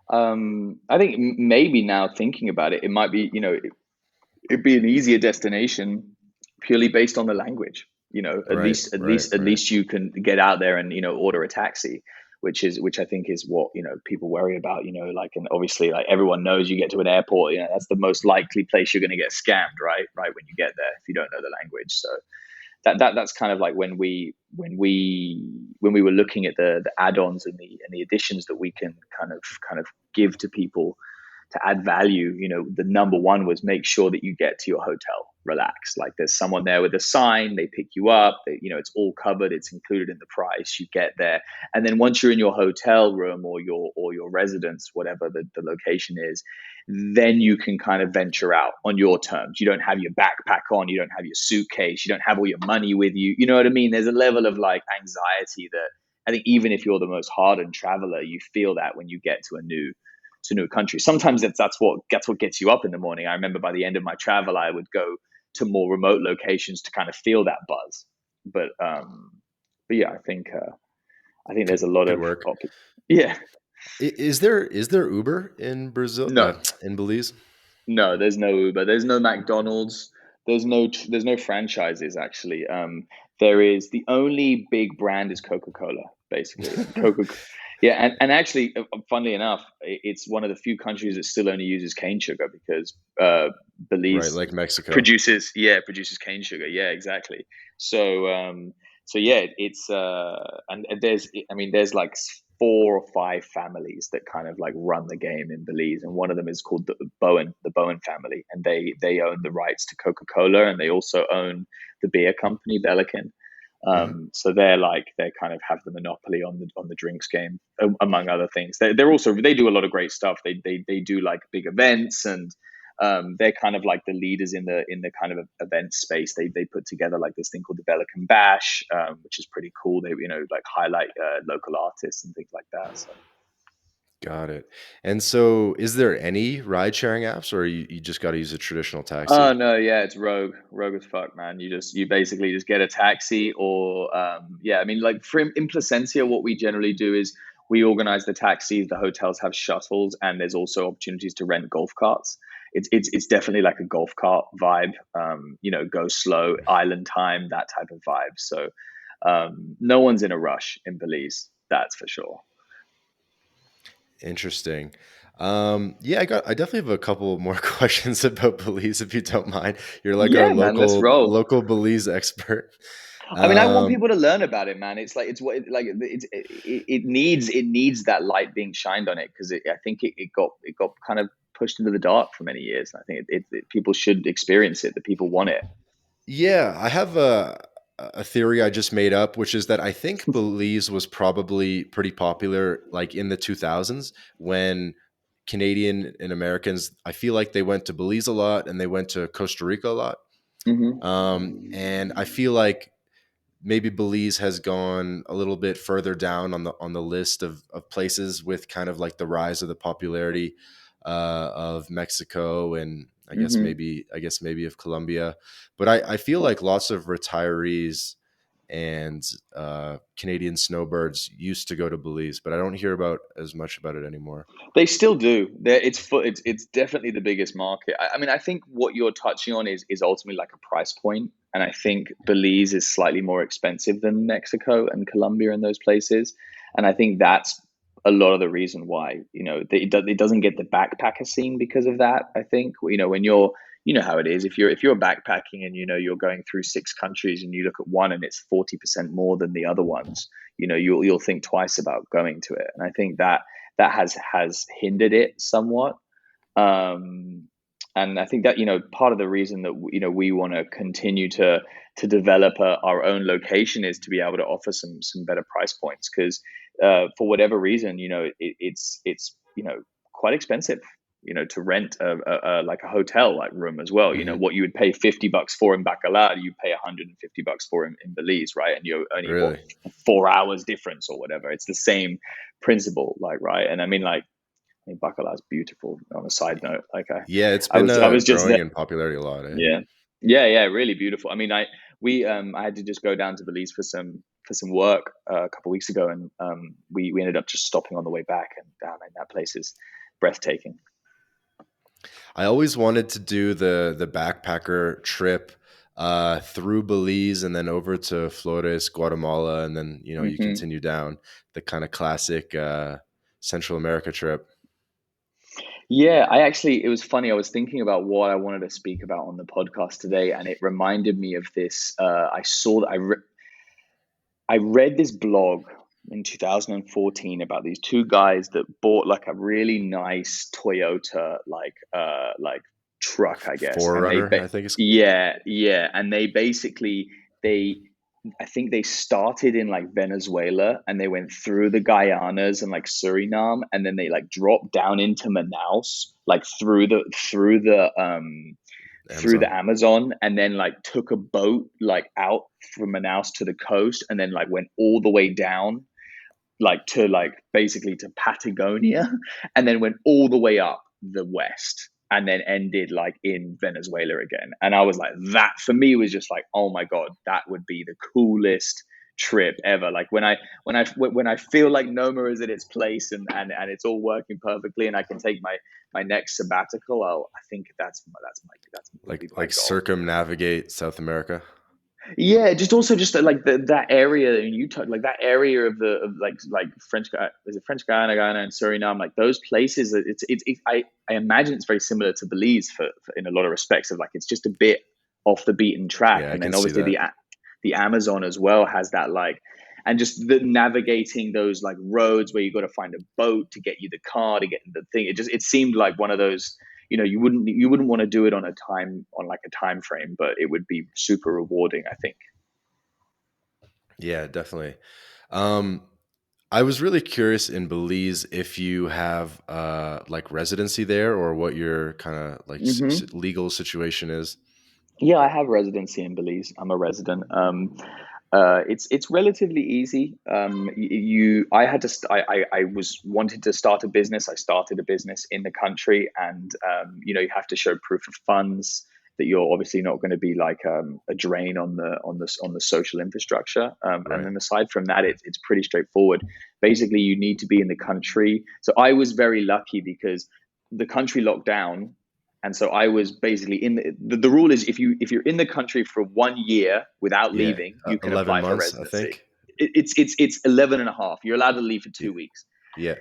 I think maybe now thinking about it, it might be it'd be an easier destination purely based on the language. At Right, least at right, least at right. least you can get out there and order a taxi, which I think is what people worry about. Like, and obviously like everyone knows you get to an airport, that's the most likely place you're going to get scammed, right when you get there if you don't know the language. So that's kind of like when we were looking at the add-ons and the additions that we can kind of give to people to add value. The number one was make sure that you get to your hotel relax. Like there's someone there with a sign, they pick you up, it's all covered, it's included in the price. You get there, and then once you're in your hotel room or your residence, whatever the location is, then you can kind of venture out on your terms. You don't have your backpack on, you don't have your suitcase, you don't have all your money with you. You know what I mean? There's a level of like anxiety that I think even if you're the most hardened traveler, you feel that when you get to a new country. Sometimes that's what gets you up in the morning. I remember by the end of my travel, I would go to more remote locations to kind of feel that buzz. But yeah, I think there's a lot Good of work. yeah. Is there Uber in Brazil, No, in Belize? no, there's no Uber. There's no McDonald's. There's no franchises actually. There is the only big brand is Coca-Cola basically, and Coca. Yeah, and actually, funnily enough, it's one of the few countries that still only uses cane sugar because Right, Belize like Mexico. produces cane sugar. Yeah, exactly. So yeah, it's and there's like 4 or 5 families that kind of like run the game in Belize, and one of them is called the Bowen family, and they own the rights to Coca Cola, and they also own the beer company Belican. Mhm. So they kind of have the monopoly on the drinks game, among other things. They do a lot of great stuff. They do like big events, and they're kind of like the leaders in the kind of event space. They put together like this thing called the Belican Bash, which is pretty cool. They like highlight local artists and things like that. So Got it. And so is there any ride sharing apps, or you just got to use a traditional taxi? No, yeah, it's rogue as fuck, man. You basically just get a taxi, or yeah, I mean, like for in Placencia, what we generally do is we organize the taxis. The hotels have shuttles, and there's also opportunities to rent golf carts. It's definitely like a golf cart vibe. Go slow, island time, that type of vibe. So no one's in a rush in Belize, that's for sure. Interesting. Yeah, I definitely have a couple more questions about Belize, if you don't mind. You're like our Yeah, man, let's roll. local Belize expert. I mean, I want Um, people to learn about it, man. It's like it's what like it needs that light being shined on it because I think it got kind of pushed into the dark for many years. I think people should experience it. The people want it. yeah, I have a theory I just made up, which is that I think Belize was probably pretty popular like in the 2000s when Canadian and Americans, I feel like they went to Belize a lot and they went to Costa Rica a lot. Hmm. And I feel like maybe Belize has gone a little bit further down on the list of places with kind of like the rise of the popularity of Mexico and Hmm. I guess maybe of Colombia. But I feel like lots of retirees and Canadian snowbirds used to go to Belize, but I don't hear about as much about it anymore. They still do. It's definitely the biggest market. I mean, I think what you're touching on is ultimately like a price point, and I think Belize is slightly more expensive than Mexico and Colombia and those places, and I think that's a lot of the reason why it doesn't get the backpacker scene because of that. I think when you know how it is if you're backpacking and you're going through six countries and you look at one and it's 40% more than the other ones, you'll think twice about going to it, and I think that has hindered it somewhat. Um, and I think that part of the reason that we want to continue to develop our own location is to be able to offer some better price points because for whatever reason it's quite expensive to rent like a hotel like room as well. What you would pay $50 for in Bacalar, you pay $150 for in Belize, right? And you're only what Really? 4 hours difference or whatever. It's the same principle, like, right? And I mean, Bacalar is beautiful. On a side note, like Yeah, it's I been was I was just growing there. in popularity a lot, eh? Yeah, yeah, really beautiful. I mean, I had to just go down to Belize for some work a couple of weeks ago, and we ended up just stopping on the way back, and damn, man, that place is breathtaking. I always wanted to do the backpacker trip through Belize and then over to Flores, Guatemala, and then you Hmm. continue down the kind of classic Central America trip. Yeah, it was funny. I was thinking about what I wanted to speak about on the podcast today, and it reminded me of this. I read this blog in 2014 about these two guys that bought like a really nice Toyota like truck, I guess. And Forerunner, I think it's yeah, yeah, and they basically they I think they started in like Venezuela and they went through the Guyanas and like Suriname and then they like dropped down into Manaus like through Amazon. the Amazon and then like took a boat like out from Manaus to the coast and then like went all the way down like to like basically to Patagonia and then went all the way up the west and then ended like in Venezuela again. And I was like, that for me was just like, oh my God, that would be the coolest trip ever. Like when I feel like Noma is at its place and it's all working perfectly and I can take my next sabbatical, I think that's would be my Like goal. circumnavigate South America. Yeah, just also just like that area in Utah, like that area of like is it French Guyana, Guyana, and Suriname, like those places. I imagine it's very similar to Belize for in a lot of respects. Of like it's just a bit off the beaten track, Yeah, I and can then see obviously that. the Amazon as well has that like, and just the navigating those like roads where you got to find a boat to get you the car to get the thing. It seemed like one of those you wouldn't want to do it on like a time frame, but it would be super rewarding, I think. Yeah, definitely. Um, I was really curious in Belize if you have like residency there or what your kind of like Hmm. legal situation is. Yeah, I have residency in Belize. I'm a resident. It's relatively easy. I had to. I was wanted to start a business. I started a business in the country, and you have to show proof of funds that you're obviously not going to be like a drain on the social infrastructure. And Right. then aside from that, it's pretty straightforward. Basically, you need to be in the country. So I was very lucky because the country locked down, and so I was basically in the rule is if you're in the country for 1 year without Yeah. leaving, you can 11 apply for months, I residency. think. It's 11 and a half. You're allowed to leave for Yeah. 2 weeks. Yeah.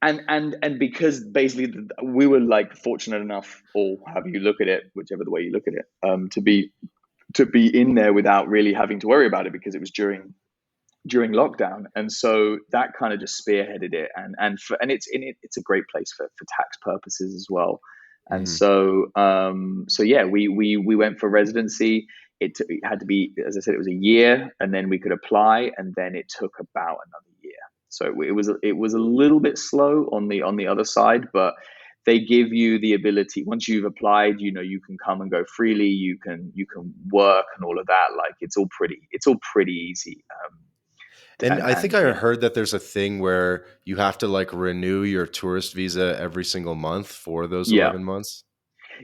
And because basically we were like fortunate enough, or however you look at it, whichever the way you look at it, to be in there without really having to worry about it because it was during lockdown, and so that kind of just spearheaded it, and it's a great place for tax purposes as well, and Hmm. so yeah, we went for residency. It had to be, as I said, it was a year, and then we could apply, and then it took about another year. So it was a little bit slow on the other side, but they give you the ability once you've applied. You can come and go freely. You can work and all of that. Like it's all pretty easy. And And I think and I yeah, heard that there's a thing where you have to like renew your tourist visa every single month for those yeah, 11 months.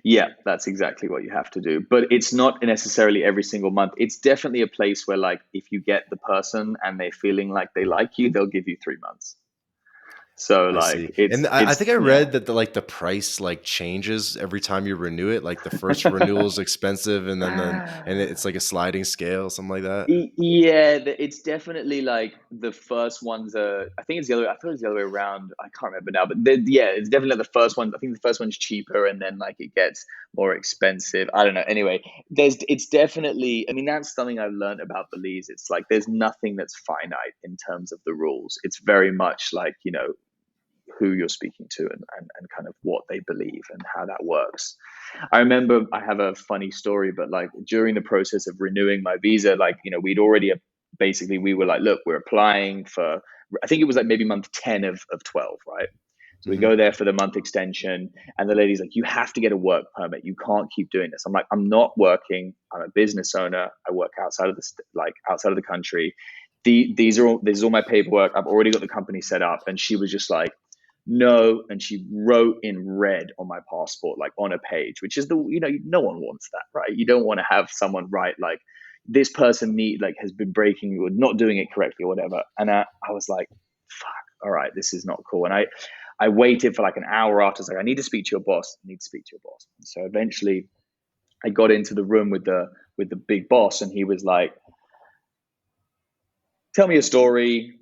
yeah, that's exactly what you have to do. But it's not necessarily every single month. It's definitely a place where, like, if you get the person and they're feeling like they like you, they'll give you 3 months. So I see. like it's And I it's think I yeah. read that the price like changes every time you renew it. Like the first renewal is expensive and then it's like a sliding scale, something like that. Yeah, it's definitely like the first ones are. I think it's the other. I thought it was the other way around. I can't remember now, but yeah, it's definitely the first one. I think the first one's cheaper, and then like it gets more expensive. I don't know. Anyway, it's definitely. I mean, that's something I've learned about Belize. It's like there's nothing that's finite in terms of the rules. It's very much like who you're speaking to, and kind of what they believe and how that works. I remember I have a funny story, but like during the process of renewing my visa, like, we'd already basically, we were like, look, we're applying for, I think it was like maybe month 10 of 12, right? So we go Hmm. there for the month extension, and the lady's like, you have to get a work permit. You can't keep doing this. I'm like, I'm not working. I'm a business owner. I work outside of outside of the country. This is all my paperwork. I've already got the company set up. And she was just like, no, and she wrote in red on my passport, like on a page, which is no one wants that, right? You don't want to have someone write like, this person has been breaking or not doing it correctly or whatever. And I was like, fuck, all right, this is not cool. And I waited for like an hour after. I was like, I need to speak to your boss. I need to speak to your boss. And so eventually I got into the room with the big boss, and he was like, tell me a story.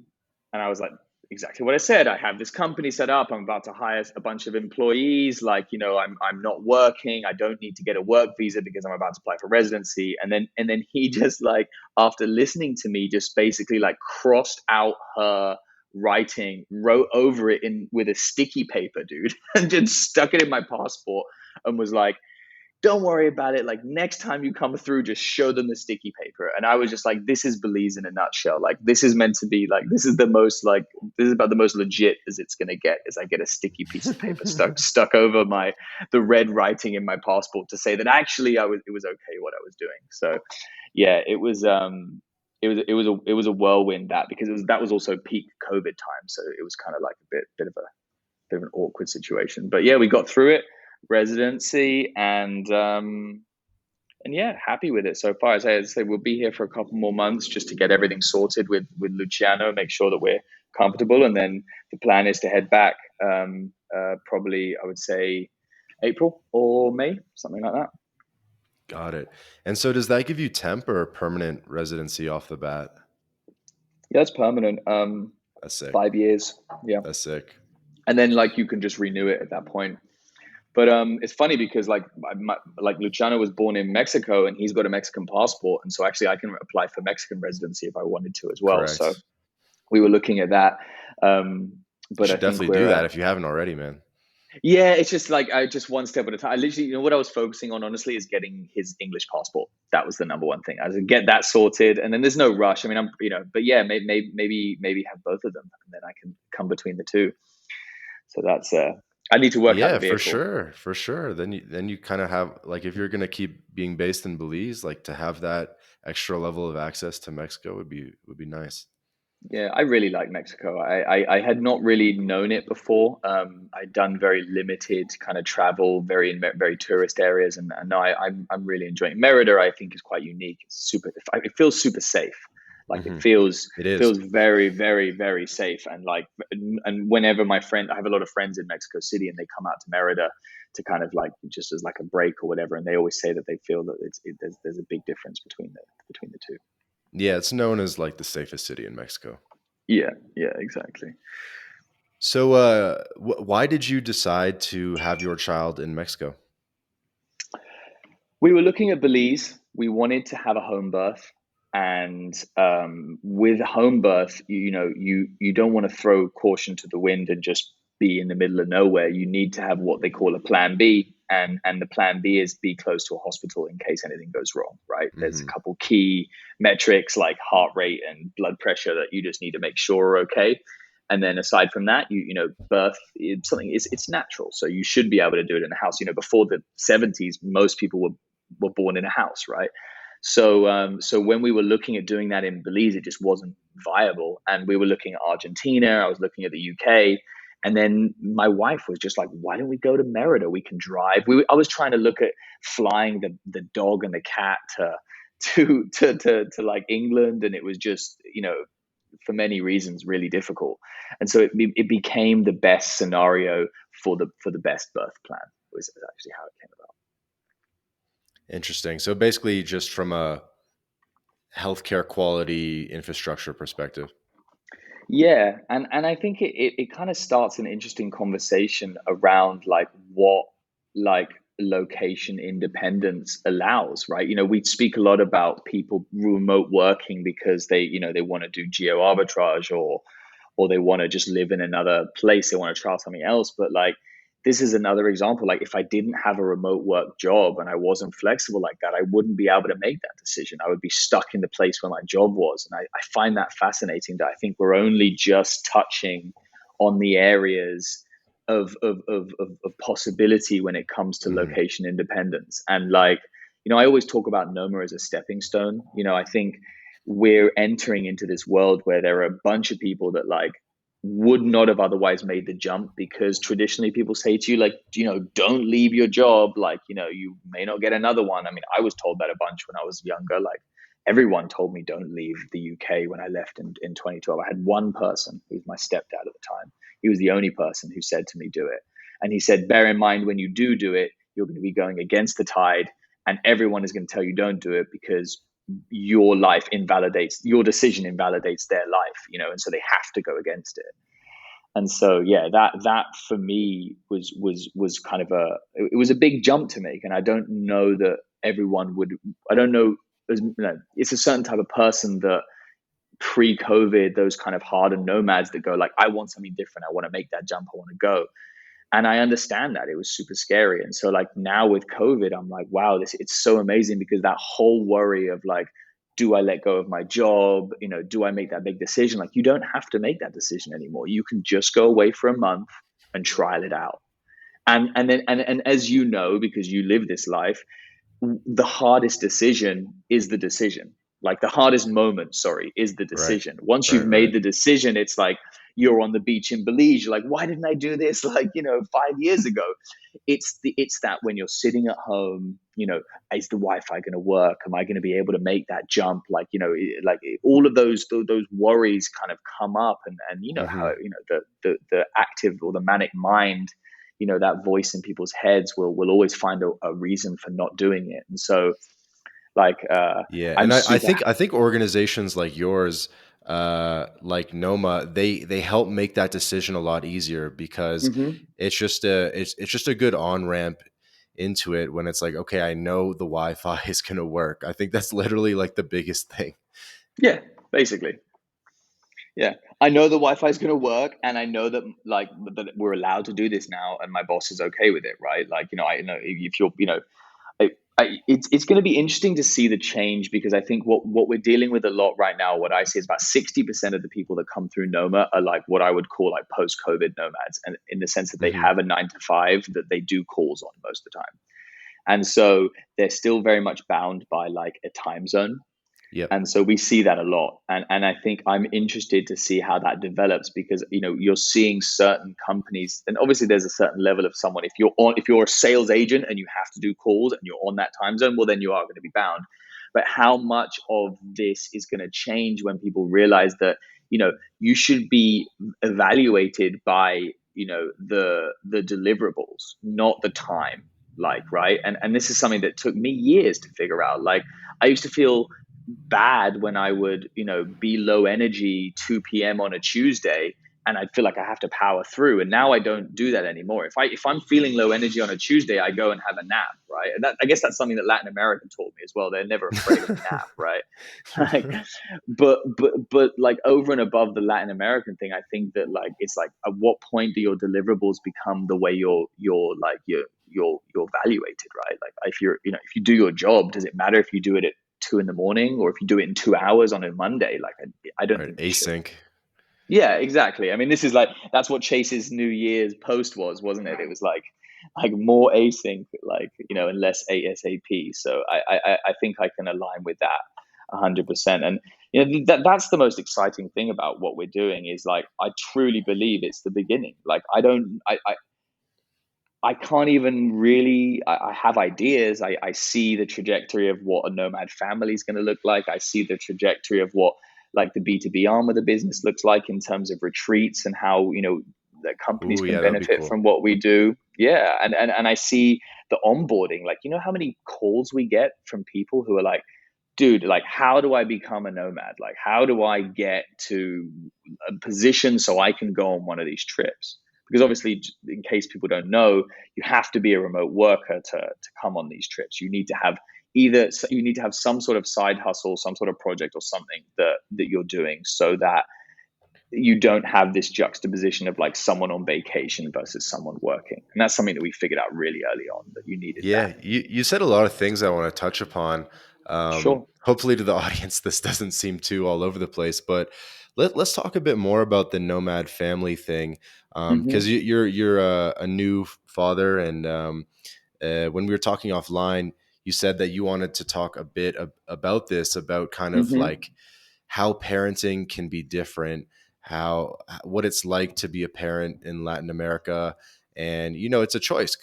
And I was like, exactly what I said. I have this company set up. I'm about to hire a bunch of employees. Like, I'm not working. I don't need to get a work visa because I'm about to apply for residency. And then he just like, after listening to me, just basically like crossed out her writing, wrote over it in with a sticky paper, dude, and just stuck it in my passport, and was like, don't worry about it. Like, next time you come through, just show them the sticky paper. And I was just like, this is Belize in a nutshell. Like, this is meant to be like, this is about the most legit as it's going to get, as I get a sticky piece of paper stuck over the red writing in my passport to say that actually it was okay what I was doing. So yeah, it was a whirlwind, that, because that was also peak COVID time. So it was kind of like a bit of an awkward situation. But yeah, we got through it, residency, and yeah, happy with it so far. As I say, we'll be here for a couple more months just to get everything sorted with Luciano, make sure that we're comfortable, and then the plan is to head back. Probably, I would say April or May, something like that. Got it. And so does that give you temp or permanent residency off the bat? Yeah, it's permanent. That's sick. 5 years. Yeah, That's sick. and then like you can just renew it at that point. But it's funny because like Luciano was born in Mexico, and he's got a Mexican passport, and so actually I can apply for Mexican residency if I wanted to as well. So Correct. we were looking at that, um, You but I should think definitely do we're that if you haven't already, man. yeah, it's just like I just one step at a time. I literally, what I was focusing on honestly is getting his English passport. That was the number one thing. I was get that sorted, and then there's no rush. I mean, but yeah, maybe have both of them, and then I can come between the two. So that's I need to work out the Yeah, for vehicle. sure, for sure. Then you kind of have like if you're gonna keep being based in Belize, like to have that extra level of access to Mexico would be nice. Yeah, I really like Mexico. I had not really known it before. I'd done very limited kind of travel, very tourist areas, and now I'm really enjoying Merida. I think is quite unique. It's super. It feels super safe. Like it Hmm. feels It is. feels very safe. And like and whenever I have a lot of friends in Mexico City, and they come out to Merida to kind of like just as like a break or whatever, and they always say that they feel that there's a big difference between the two. Yeah, it's known as like the safest city in Mexico. Yeah, yeah, exactly. So, why did you decide to have your child in Mexico? We were looking at Belize. We wanted to have a home birth, and with a home birth, you don't want to throw caution to the wind and just be in the middle of nowhere. You need to have what they call a plan B, and the plan B is be close to a hospital in case anything goes wrong. Right? There's a Hmm. couple key metrics like heart rate and blood pressure that you just need to make sure are okay. And then aside from that, birth is something, it's natural, so you should be able to do it in the house. Before the 70s, most people were born in a house, right? So when we were looking at doing that in Belize, it just wasn't viable. And we were looking at Argentina. I was looking at the UK, and then my wife was just like, "Why don't we go to Merida? We can drive." I was trying to look at flying the dog and the cat to like England, and it was just for many reasons really difficult. And so it became the best scenario for the best birth plan. Was actually how it came about. Interesting. So basically, just from a healthcare quality infrastructure perspective. Yeah, and I think it kind of starts an interesting conversation around like what like location independence allows, right? We speak a lot about people remote working because they want to do geo arbitrage, or they want to just live in another place, they want to try something else. But like this is another example. Like if I didn't have a remote work job and I wasn't flexible like that, I wouldn't be able to make that decision. I would be stuck in the place where my job was. And I find that fascinating, that I think we're only just touching on the areas of possibility when it comes to Hmm. location independence. And like, I always talk about Noma as a stepping stone. I think we're entering into this world where there are a bunch of people that like would not have otherwise made the jump, because traditionally people say to you like, don't leave your job, like, you may not get another one. I mean, I was told that a bunch when I was younger. Like everyone told me don't leave the UK when I left in 2012. I had one person who was my stepdad at the time. He was the only person who said to me do it, and he said, bear in mind when you do it, you're going to be going against the tide, and everyone is going to tell you don't do it because your decision invalidates their life, and so they have to go against it. And so yeah, that for me was kind of it was a big jump to make. And I don't know that everyone would. I don't know, it's a certain type of person that pre-COVID, those kind of hardened nomads that go like, I want something different, I want to make that jump, I want to go. And I understand that it was super scary. And so like now with COVID, I'm like, wow, this it's so amazing, because that whole worry of like, do I let go of my job? Do I make that big decision? Like you don't have to make that decision anymore. You can just go away for a month and trial it out. And as you know, because you live this life, the hardest decision is the decision. Like the hardest moment, sorry, is the Right. decision. Once you've Right. made Right. the decision, it's like you're on the beach in Belize. You're like, why didn't I do this? Like, 5 years ago. It's that when you're sitting at home, is the Wi-Fi going to work? Am I going to be able to make that jump? Like, like all of those worries kind of come up, and Hmm. how the active or the manic mind, that voice in people's heads will always find a reason for not doing it. And so like Yeah, I'm and super I think organizations like yours, like Noma, they help make that decision a lot easier because hmm it's just a good on ramp into it when it's like, okay, I know the Wi-Fi is going to work. I think that's literally like the biggest thing. yeah, basically. Yeah, I know the Wi-Fi is going to work, and I know that like that we're allowed to do this now, and my boss is okay with it, right? Like, I know if you're, it's going to be interesting to see the change, because I think what we're dealing with a lot right now, what I see is about 60% of the people that come through Noma are like what I would call like post-COVID nomads, and in the sense that they Hmm. have a 9 to 5 that they do calls on most of the time, and so they're still very much bound by like a time zone. Yep. And so we see that a lot. And I think I'm interested to see how that develops because, you're seeing certain companies, and obviously there's a certain level of someone. If you're a sales agent and you have to do calls and you're on that time zone, well, then you are going to be bound. But how much of this is going to change when people realize that, you should be evaluated by, the deliverables, not the time. Like, right. And this is something that took me years to figure out. Like, I used to feel bad when I would, be low energy 2 p.m. on a Tuesday and I'd feel like I have to power through. And now I don't do that anymore. If I'm feeling low energy on a Tuesday, I go and have a nap, right? And I guess that's something that Latin America taught me as well. They're never afraid of a nap, right? Like, but like over and above the Latin American thing, I think that like it's like at what point do your deliverables become the way you're evaluated, right? Like if you do your job, does it matter if you do it at 2 in the morning or if you do it in 2 hours on a Monday? Like I don't Right. think it should. Async. Yeah, exactly. I mean, this is like that's what Chase's New Year's post was, wasn't it? It was like more async, like and less ASAP. So I think I can align with that 100%. And that's the most exciting thing about what we're doing is like I truly believe it's the beginning. Like I can't even really. I have ideas. I see the trajectory of what a nomad family is going to look like. I see the trajectory of what like the B2B arm of the business looks like in terms of retreats and how that companies Ooh, can yeah, that would be benefit cool. from what we do. Yeah, and I see the onboarding. Like how many calls we get from people who are like, dude, like how do I become a nomad? Like how do I get to a position so I can go on one of these trips? Because obviously, in case people don't know, you have to be a remote worker to come on these trips. You need to have some sort of side hustle, some sort of project or something that you're doing so that you don't have this juxtaposition of like someone on vacation versus someone working. And that's something that we figured out really early on that you needed that. Yeah, you said a lot of things I want to touch upon. Sure. Hopefully, to the audience, this doesn't seem too all over the place, but let's talk a bit more about the nomad family thing, Hmm. because you're a new father, and when we were talking offline, you said that you wanted to talk a bit about this, about kind of Hmm. like how parenting can be different, how what it's like to be a parent in Latin America, and it's a choice.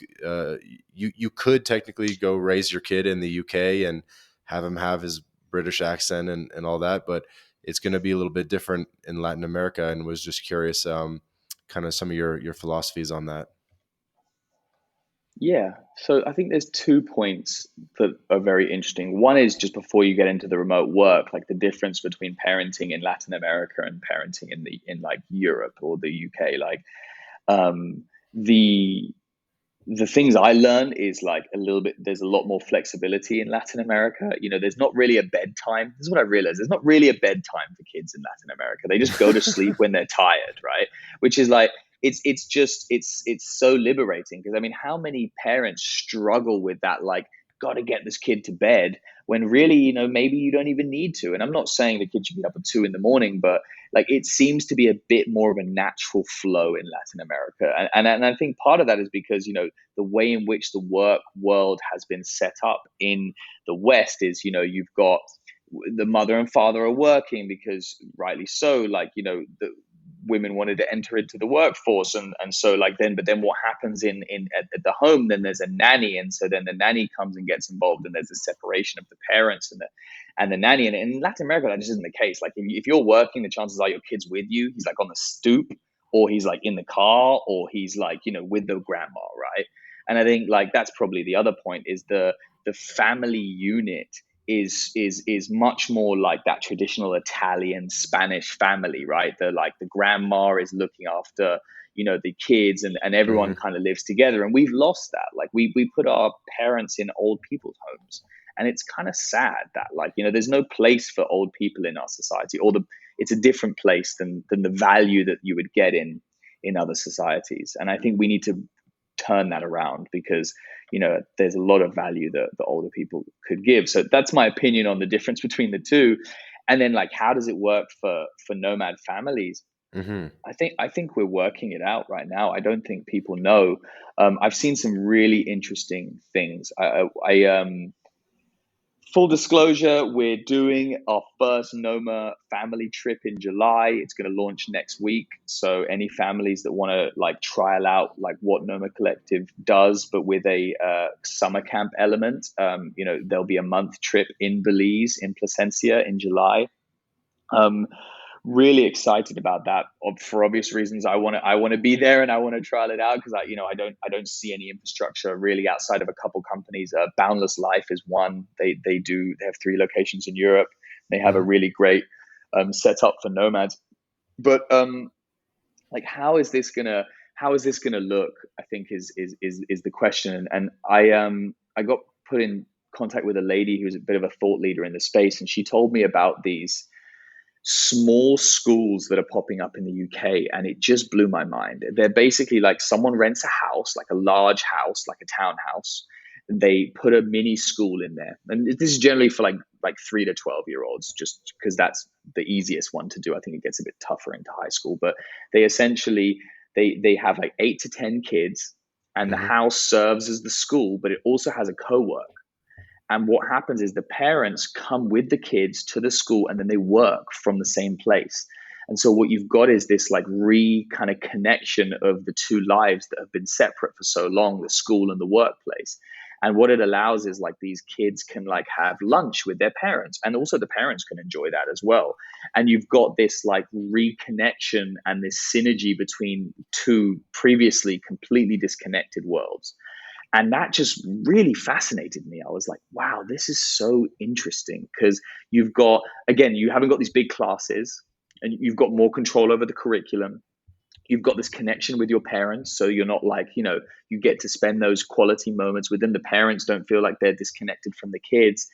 You could technically go raise your kid in the UK and have him have his British accent and all that, but it's going to be a little bit different in Latin America. And was just curious, kind of some of your philosophies on that. Yeah. So I think there's 2 points that are very interesting. One is just before you get into the remote work, like the difference between parenting in Latin America and parenting in like Europe or the UK. Like um, the the things I learned is like a little bit, there's a lot more flexibility in Latin America. There's not really a bedtime. This is what I realized. There's not really a bedtime for kids in Latin America. They just go to sleep when they're tired, right? Which is like, it's so liberating because I mean, how many parents struggle with that? Like, got to get this kid to bed when really, maybe you don't even need to. And I'm not saying the kid should be up at 2 in the morning, but like it seems to be a bit more of a natural flow in Latin America. And I think part of that is because, the way in which the work world has been set up in the West is, you've got the mother and father are working because rightly so, like, the women wanted to enter into the workforce and so like but then what happens at the home, then there's a nanny, and so then the nanny comes and gets involved and there's a separation of the parents and the nanny. And in Latin America that just isn't the case. Like if you're working, the chances are your kid's with you. He's like on the stoop, or he's like in the car, or he's like with the grandma, right? And I think like that's probably the other point is the family unit is much more like that traditional Italian Spanish family, right? The grandma is looking after the kids, and everyone Hmm. kind of lives together, and we've lost that. Like we put our parents in old people's homes, and it's kind of sad that like there's no place for old people in our society, or it's a different place than the value that you would get in other societies. And I think we need to turn that around because there's a lot of value that the older people could give. So that's my opinion on the difference between the two. And then like how does it work for nomad families? Hmm. I think we're working it out right now. I don't think people know. I've seen some really interesting things. I full disclosure, we're doing our first Noma family trip in July. It's going to launch next week. So any families that want to like trial out like what Noma Collective does, but with a summer camp element, there'll be a month trip in Belize, in Placencia in July. Um, Really excited about that for obvious reasons. I want to be there and I want to trial it out because I don't see any infrastructure really outside of a couple companies. Boundless Life is one. They have 3 locations in Europe. They have a Mhm. really great setup for nomads. But like how is this gonna look? I think is the question. And I got put in contact with a lady who's a bit of a thought leader in the space, and she told me about these small schools that are popping up in the UK, and it just blew my mind. They're basically like someone rents a house, like a large house, like a townhouse. They put a mini school in there, and this is generally for like 3 to 12-year-olds, just because that's the easiest one to do. I think it gets a bit tougher into high school, but they essentially they have like 8 to 10 kids, and the Mhm. house serves as the school, but it also has a co-work. And what happens is the parents come with the kids to the school and then they work from the same place. And so what you've got is this like kind of connection of the two lives that have been separate for so long, the school and the workplace. And what it allows is like these kids can like have lunch with their parents, and also the parents can enjoy that as well. And you've got this like reconnection and this synergy between two previously completely disconnected worlds. And that just really fascinated me. I was like, wow, this is so interesting because you've got, again, you haven't got these big classes, and you've got more control over the curriculum. You've got this connection with your parents. So you're not like, you get to spend those quality moments with them. The parents don't feel like they're disconnected from the kids.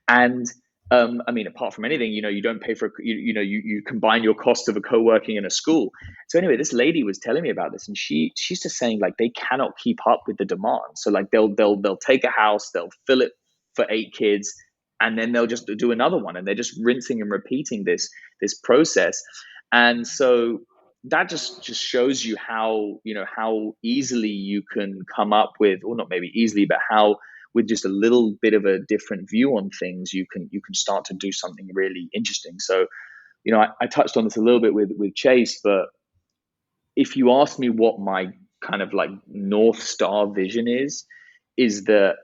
And I mean, apart from anything, you don't pay for, you combine your cost of a co-working in a school. So anyway, this lady was telling me about this, and she's just saying like they cannot keep up with the demand. So like they'll take a house, they'll fill it for 8 kids, and then they'll just do another one, and they're just rinsing and repeating this process. And so that just shows you how easily you can come up with, or not maybe easily, but how with just a little bit of a different view on things, you can start to do something really interesting. So, I touched on this a little bit with Chase, but if you ask me what my kind of like North Star vision is that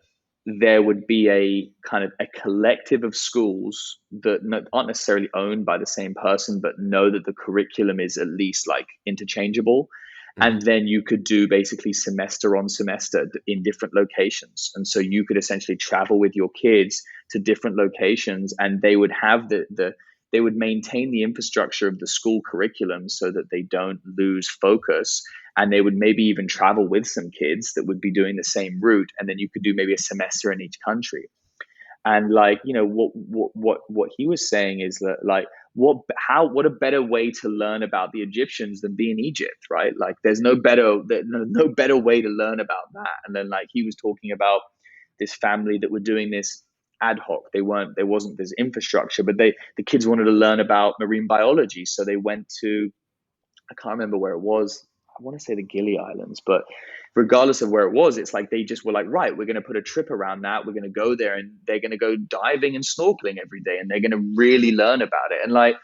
there would be a kind of a collective of schools that aren't necessarily owned by the same person, but know that the curriculum is at least like interchangeable. And Mhm. then you could do basically semester on semester in different locations. And so you could essentially travel with your kids to different locations, and they would have they would maintain the infrastructure of the school curriculum so that they don't lose focus. And they would maybe even travel with some kids that would be doing the same route, and then you could do maybe a semester in each country. And like, what he was saying is that like what a better way to learn about the Egyptians than be in Egypt, right? Like there's no better way to learn about that. And then like he was talking about this family that were doing this ad hoc. There wasn't this infrastructure, but the kids wanted to learn about marine biology, so they went to, I can't remember where it was. I want to say the Gili Islands, but regardless of where it was, it's like they just were like, right, we're going to put a trip around that. We're going to go there, and they're going to go diving and snorkeling every day, and they're going to really learn about it. And like,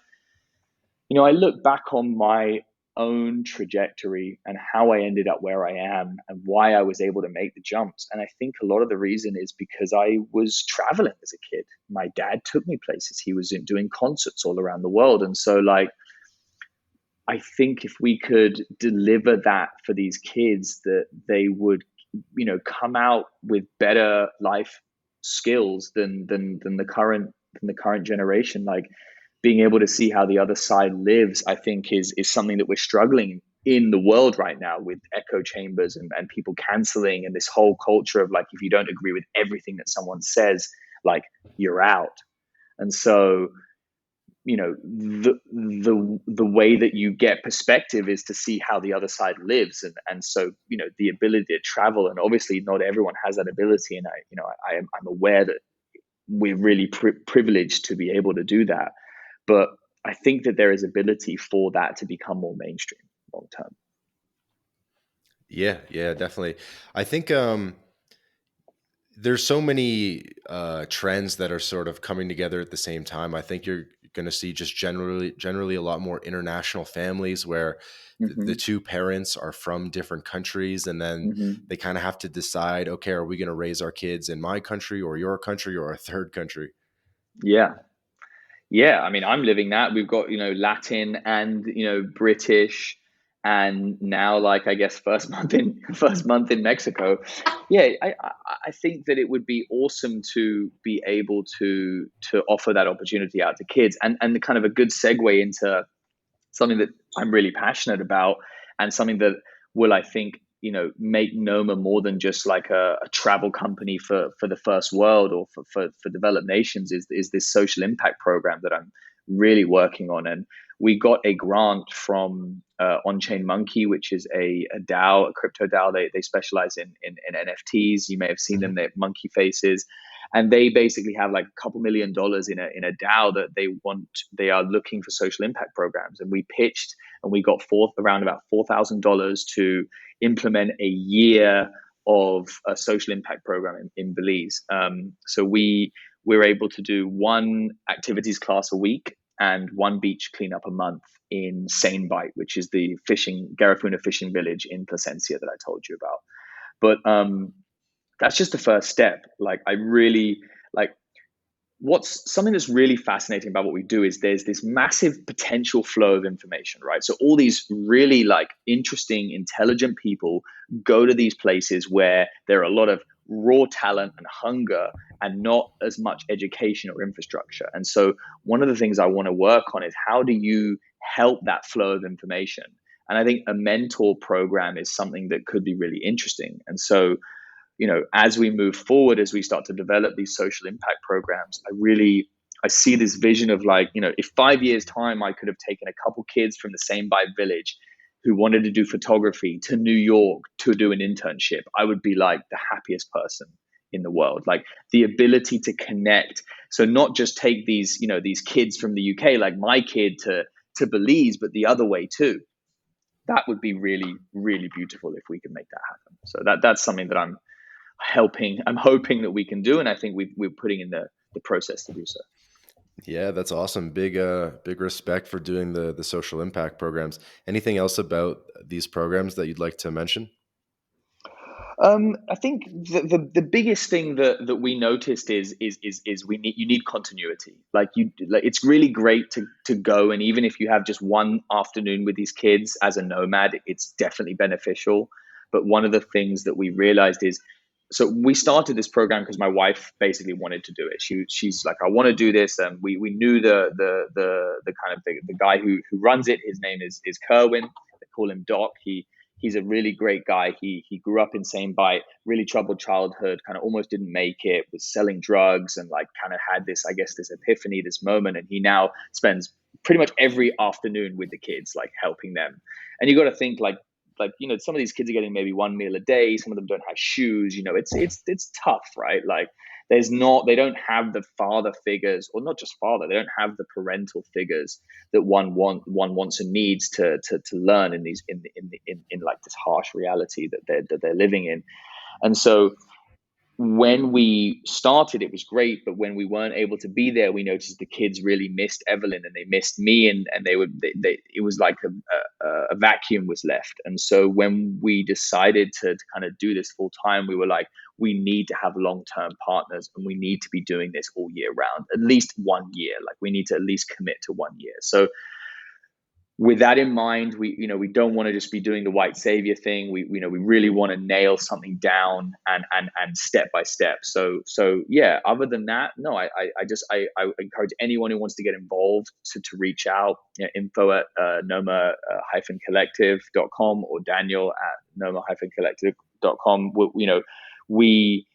I look back on my own trajectory and how I ended up where I am and why I was able to make the jumps. And I think a lot of the reason is because I was traveling as a kid. My dad took me places. He was doing concerts all around the world. And so, like, I think if we could deliver that for these kids, that they would, come out with better life skills than the current generation. Like being able to see how the other side lives, I think is something that we're struggling in the world right now with echo chambers and people canceling and this whole culture of like if you don't agree with everything that someone says, like you're out. And so the way that you get perspective is to see how the other side lives. And so the ability to travel, and obviously not everyone has that ability, and I'm aware that we're really privileged to be able to do that. But I think that there is ability for that to become more mainstream long term. Yeah, yeah, definitely. I think there's so many trends that are sort of coming together at the same time. I think you're going to see just generally a lot more international families where the Hmm. two parents are from different countries, and then Hmm. they kind of have to decide, okay, are we going to raise our kids in my country or your country or a third country? Yeah. Yeah, I mean, I'm living that. We've got, Latin and, British, and now, like, I guess first month in Mexico. Yeah, I think that it would be awesome to be able to offer that opportunity out to kids, and kind of a good segue into something that I'm really passionate about, and something that will, I think, make Noma more than just like a travel company for the first world, or for developed nations, is this social impact program that I'm really working on. And we got a grant from On-Chain Monkey, which is a DAO, a crypto DAO. They specialize in NFTs. You may have seen them. They're monkey faces, and they basically have like a couple $1 million in a DAO that they are looking for social impact programs. And we pitched, and we got around about $4,000 to implement a year of a social impact program in Belize. So we're able to do one activities class a week and one beach cleanup a month in Sane Bite, which is the Garifuna fishing village in Placencia that I told you about. But that's just the first step. Like, I really like, what's something that's really fascinating about what we do is there's this massive potential flow of information, right? So all these really like interesting, intelligent people go to these places where there are a lot of raw talent and hunger, and not as much education or infrastructure. And so one of the things I want to work on is, how do you help that flow of information? And I think a mentor program is something that could be really interesting. And so, as we move forward, as we start to develop these social impact programs, I see this vision of, like, if 5 years time I could have taken a couple kids from the same by village who wanted to do photography to New York to do an internship, I would be like the happiest person in the world. Like, the ability to connect. So not just take these kids from the UK, like my kid, to Belize, but the other way too. That would be really, really beautiful if we could make that happen. So that's something that I'm hoping that we can do, and I think we're putting in the process to do so. Yeah, that's awesome. Big respect for doing the social impact programs. Anything else about these programs that you'd like to mention? I think the biggest thing that we noticed is you need continuity. Like, it's really great to go, and even if you have just one afternoon with these kids as a nomad, it's definitely beneficial. But one of the things that we realized is, so we started this program because my wife basically wanted to do it. She's like, I want to do this, and we knew the kind of the guy who runs it. His name is Kerwin. They call him Doc. He's a really great guy. He grew up in Same Bite, really troubled childhood, kind of almost didn't make it, was selling drugs, and like kind of had this, I guess, this epiphany, this moment. And he now spends pretty much every afternoon with the kids, like helping them. And you got to think, like, some of these kids are getting maybe one meal a day. Some of them don't have shoes. It's tough, right? Like, they don't have the father figures, or not just father, they don't have the parental figures that one wants and needs to learn in these in like this harsh reality that they're living in. And so when we started, it was great, but when we weren't able to be there, we noticed the kids really missed Evelyn, and they missed me, and it was like a vacuum was left. And so when we decided to kind of do this full time, we were like, we need to have long-term partners, and we need to be doing this all year round, at least 1 year. Like, we need to at least commit to 1 year. So with that in mind, we don't want to just be doing the white savior thing. We really want to nail something down, and step by step. So yeah. Other than that, no. I encourage anyone who wants to get involved to reach out. Info at Noma collective.com, or Daniel at Noma collective.com. We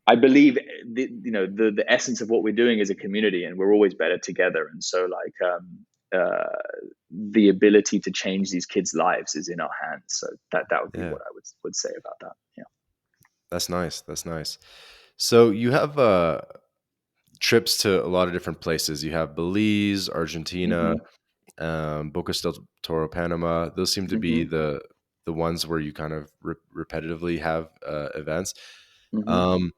I believe the essence of what we're doing is a community, and we're always better together. And so, like, the ability to change these kids' lives is in our hands. So that would be Yeah, what I would say about that. Yeah. that's nice. That's nice. So you have trips to a lot of different places. You have Belize, Argentina, Hmm. Bocas del Toro, Panama. Those seem to be Hmm. the ones where you kind of repetitively have events. Hmm. Um,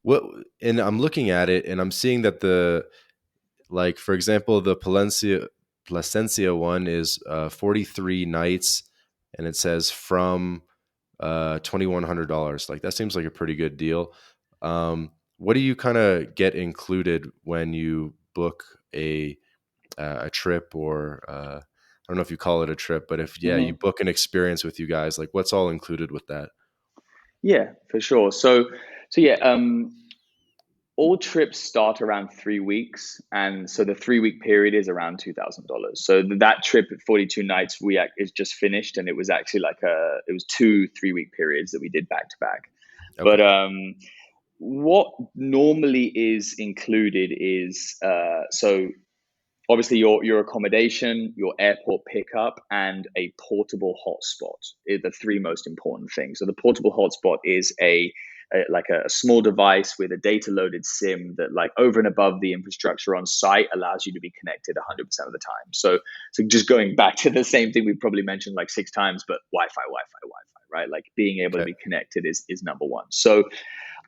What and I'm looking at it and I'm seeing that the like for example the Placencia one is 43 nights and it says from $2,100. Like that seems like a pretty good deal. What do you kind of get included when you book a trip or I don't know if you call it a trip, but if yeah, you Hmm. book an experience with you guys, like what's all included with that? Yeah, for sure. So yeah, all trips start around 3 weeks, and so the 3 week period is around $2,000. So that trip at 42 nights is just finished, and it was actually like it was 2 3 week periods that we did back to back. Okay. But what normally is included is so obviously your accommodation, your airport pickup, and a portable hotspot are the three most important things. So the portable hotspot is like a small device with a data loaded SIM that, like, over and above the infrastructure on site, allows you to be connected 100% of the time. So just going back to the same thing we probably mentioned like 6 times, but Wi-Fi, right? Like being able to Okay. be connected is number one. So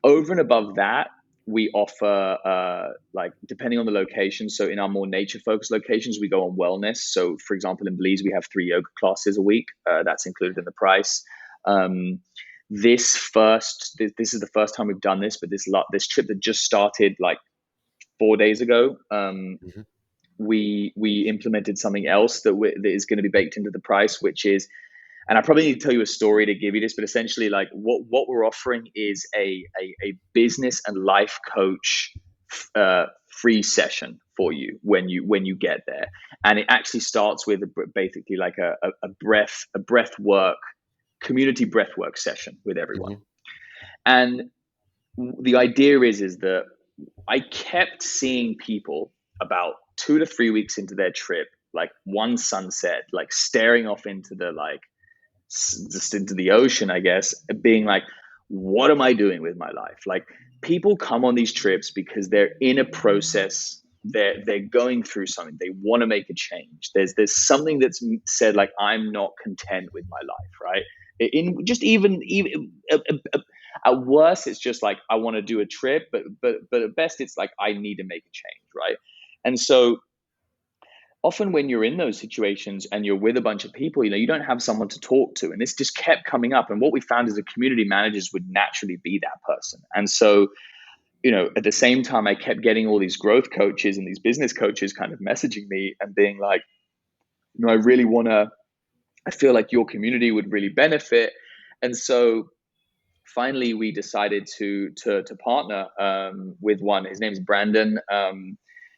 over and above that, we offer, like, depending on the location. So in our more nature focused locations, we go on wellness. So for example, in Belize, we have 3 yoga classes a week. That's included in the price. Um, this is the first time we've done this, but this trip that just started like 4 days ago, Hmm. we implemented something else that is going to be baked into the price, which is, and I probably need to tell you a story to give you this, but essentially, like, what we're offering is a business and life coach free session for you when you get there, and it actually starts with basically like a breath work community breath work session with everyone. Hmm. And the idea is that I kept seeing people about 2 to 3 weeks into their trip, like one sunset, like staring off into the, like, just into the ocean, I guess, being like, what am I doing with my life? Like, people come on these trips because they're in a process. They're going through something. They want to make a change. There's something that's said, like, I'm not content with my life, right? In just even at worst, it's just like, I want to do a trip, but at best, it's like, I need to make a change, right? And so often when you're in those situations and you're with a bunch of people, you don't have someone to talk to. And this just kept coming up. And what we found is that community managers would naturally be that person. And so, at the same time, I kept getting all these growth coaches and these business coaches kind of messaging me and being like, I really want to, I feel like your community would really benefit. And so finally we decided to partner with one. His name's Brandon.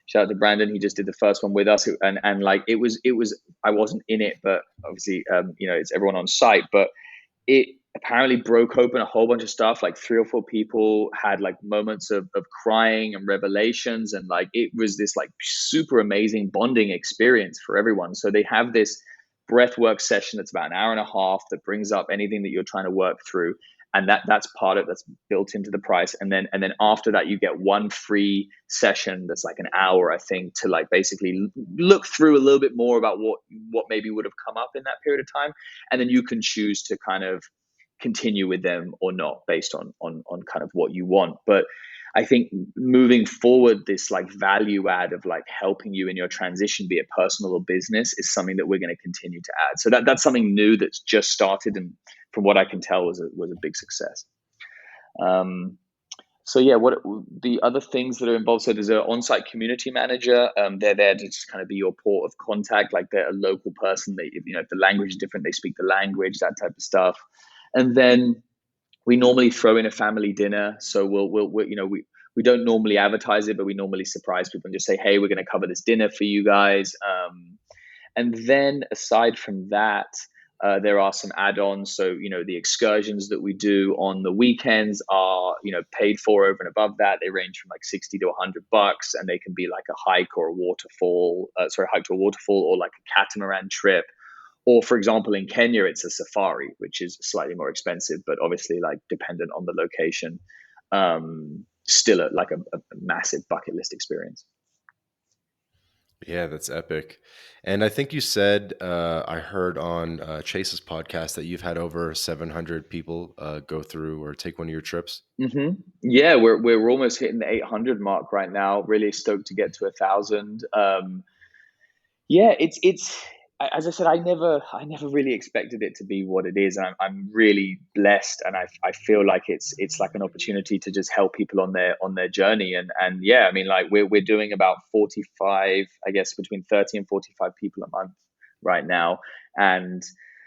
Shout out to Brandon. He just did the first one with us, and like, it was I wasn't in it, but obviously, it's everyone on site. But it apparently broke open a whole bunch of stuff. Like 3 or 4 people had like moments of crying and revelations, and like it was this like super amazing bonding experience for everyone. So they have this breath work session that's about an hour and a half that brings up anything that you're trying to work through, and that's part of it, that's built into the price. And then after that, you get one free session that's like an hour, I think, to like basically look through a little bit more about what maybe would have come up in that period of time, and then you can choose to kind of continue with them or not, based on kind of what you want. But I think moving forward, this like value add of like helping you in your transition, be it personal or business, is something that we're going to continue to add. So that's something new that's just started, and from what I can tell, was a big success. Um, so yeah, what the other things that are involved? So there's an on-site community manager. They're there to just kind of be your port of contact. Like, they're a local person. They, if the language is different, they speak the language, that type of stuff. And then we normally throw in a family dinner. So we don't normally advertise it, but we normally surprise people and just say, hey, we're going to cover this dinner for you guys. And then aside from that, there are some add-ons. So, the excursions that we do on the weekends are, paid for over and above that. They range from like 60 to $100, and they can be like a hike or a waterfall, hike to a waterfall, or like a catamaran trip. Or, for example, in Kenya, it's a safari, which is slightly more expensive, but obviously, like, dependent on the location. Still like a massive bucket list experience. Yeah, that's epic. And I think you said, I heard on Chase's podcast that you've had over 700 people go through or take one of your trips. Hmm. Yeah, we're almost hitting the 800 mark right now. Really stoked to get to 1,000. Yeah, it's as I said, I never really expected it to be what it is, and I'm really blessed, and I feel like it's like an opportunity to just help people on their journey, and yeah, I mean, like we're doing about 45, I guess between 30 and 45 people a month right now, and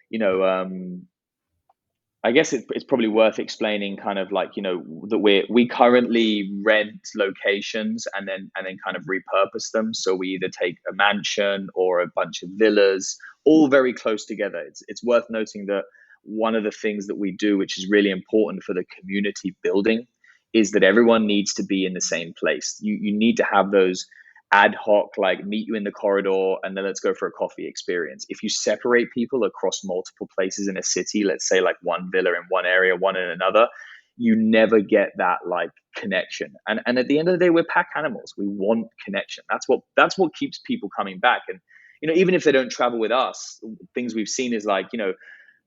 you know, I guess it's probably worth explaining kind of like, that we currently rent locations and then kind of repurpose them. So we either take a mansion or a bunch of villas, all very close together. It's worth noting that one of the things that we do, which is really important for the community building, is that everyone needs to be in the same place. You need to have those ad hoc, like meet you in the corridor and then let's go for a coffee experience. If you separate people across multiple places in a city, let's say like one villa in one area, one in another, you never get that like connection. And at the end of the day, we're pack animals. We want connection. That's what keeps people coming back. And even if they don't travel with us, things we've seen is like,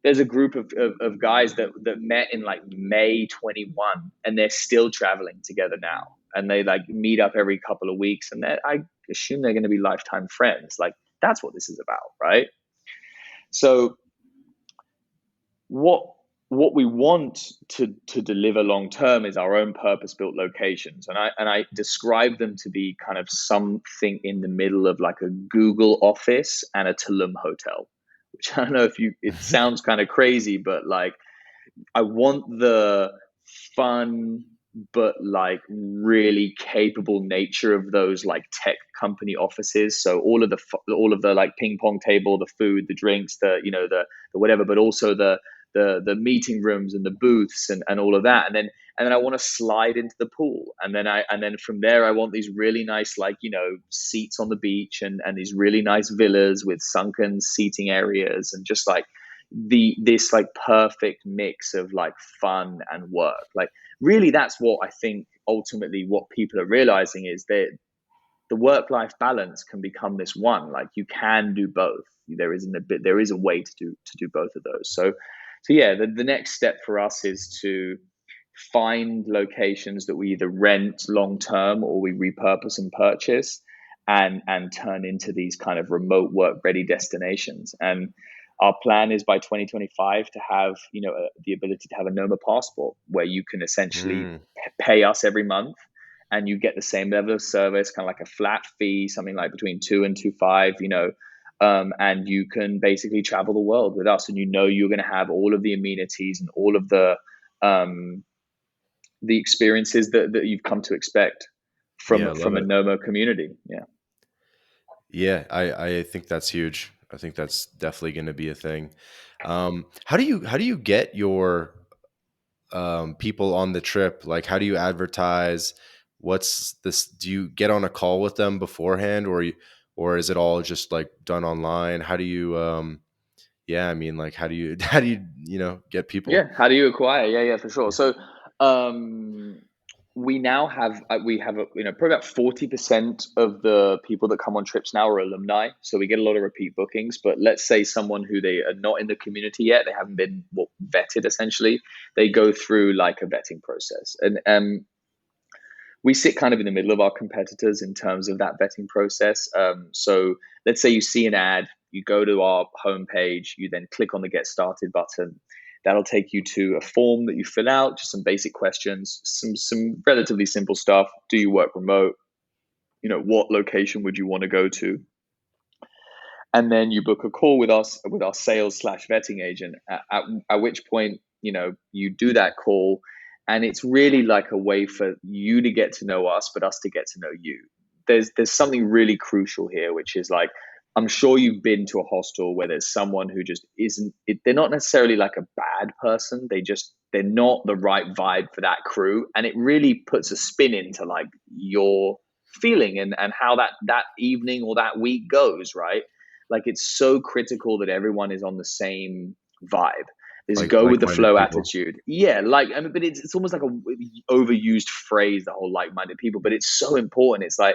there's a group of guys that met in like May 21 and they're still traveling together now. And they like meet up every couple of weeks and I assume they're going to be lifetime friends. Like that's what this is about, right? So what what we want to deliver long term is our own purpose built locations, and I describe them to be kind of something in the middle of like a Google office and a Tulum hotel, which I don't know if you it sounds kind of crazy, but like I want the fun but like really capable nature of those like tech company offices. So all of the like ping pong table, the food, the drinks, the whatever, but also the meeting rooms and the booths and all of that. And then I want to slide into the pool. And then from there I want these really nice like, seats on the beach and these really nice villas with sunken seating areas and just like this like perfect mix of like fun and work. Like really that's what I think ultimately what people are realizing is that the work life balance can become this one. Like you can do both. There is a way to do both of those. So yeah, the next step for us is to find locations that we either rent long term or we repurpose and purchase and turn into these kind of remote work ready destinations. And our plan is by 2025 to have the ability to have a Noma passport where you can essentially Mm. pay us every month and you get the same level of service, kind of like a flat fee, something like between 2 and 2.5, and you can basically travel the world with us, and you're going to have all of the amenities and all of um, the experiences that you've come to expect Yeah, from I love from a it. Noma community. Yeah. Yeah, I think that's huge. I think that's definitely going to be a thing. How do you get your people on the trip? Like, how do you advertise? What's this? Do you get on a call with them beforehand, or is it all just like done online? How do you? Yeah, I mean, like, how do you how do you get people? Yeah, how do you acquire? Yeah, yeah, for sure. So, um, we now have probably about 40% of the people that come on trips now are alumni. So we get a lot of repeat bookings. But let's say someone who they are not in the community yet, they haven't been vetted essentially. They go through like a vetting process, and we sit kind of in the middle of our competitors in terms of that vetting process. So let's say you see an ad, you go to our homepage, you then click on the Get Started button. That'll take you to a form that you fill out, just some basic questions, some relatively simple stuff. Do you work remote? What location would you want to go to? And then you book a call with us with our sales slash vetting agent. At which point, you do that call, and it's really like a way for you to get to know us, but us to get to know you. There's something really crucial here, which is like I'm sure you've been to a hostel where there's someone who just isn't. They're not necessarily like a bad person. They're not the right vibe for that crew, and it really puts a spin into like your feeling and how that evening or that week goes, right? Like it's so critical that everyone is on the same vibe. This go with the Like-minded flow people. attitude. Yeah, like I mean, but it's almost like a overused phrase, the whole like-minded people. But it's so important. It's like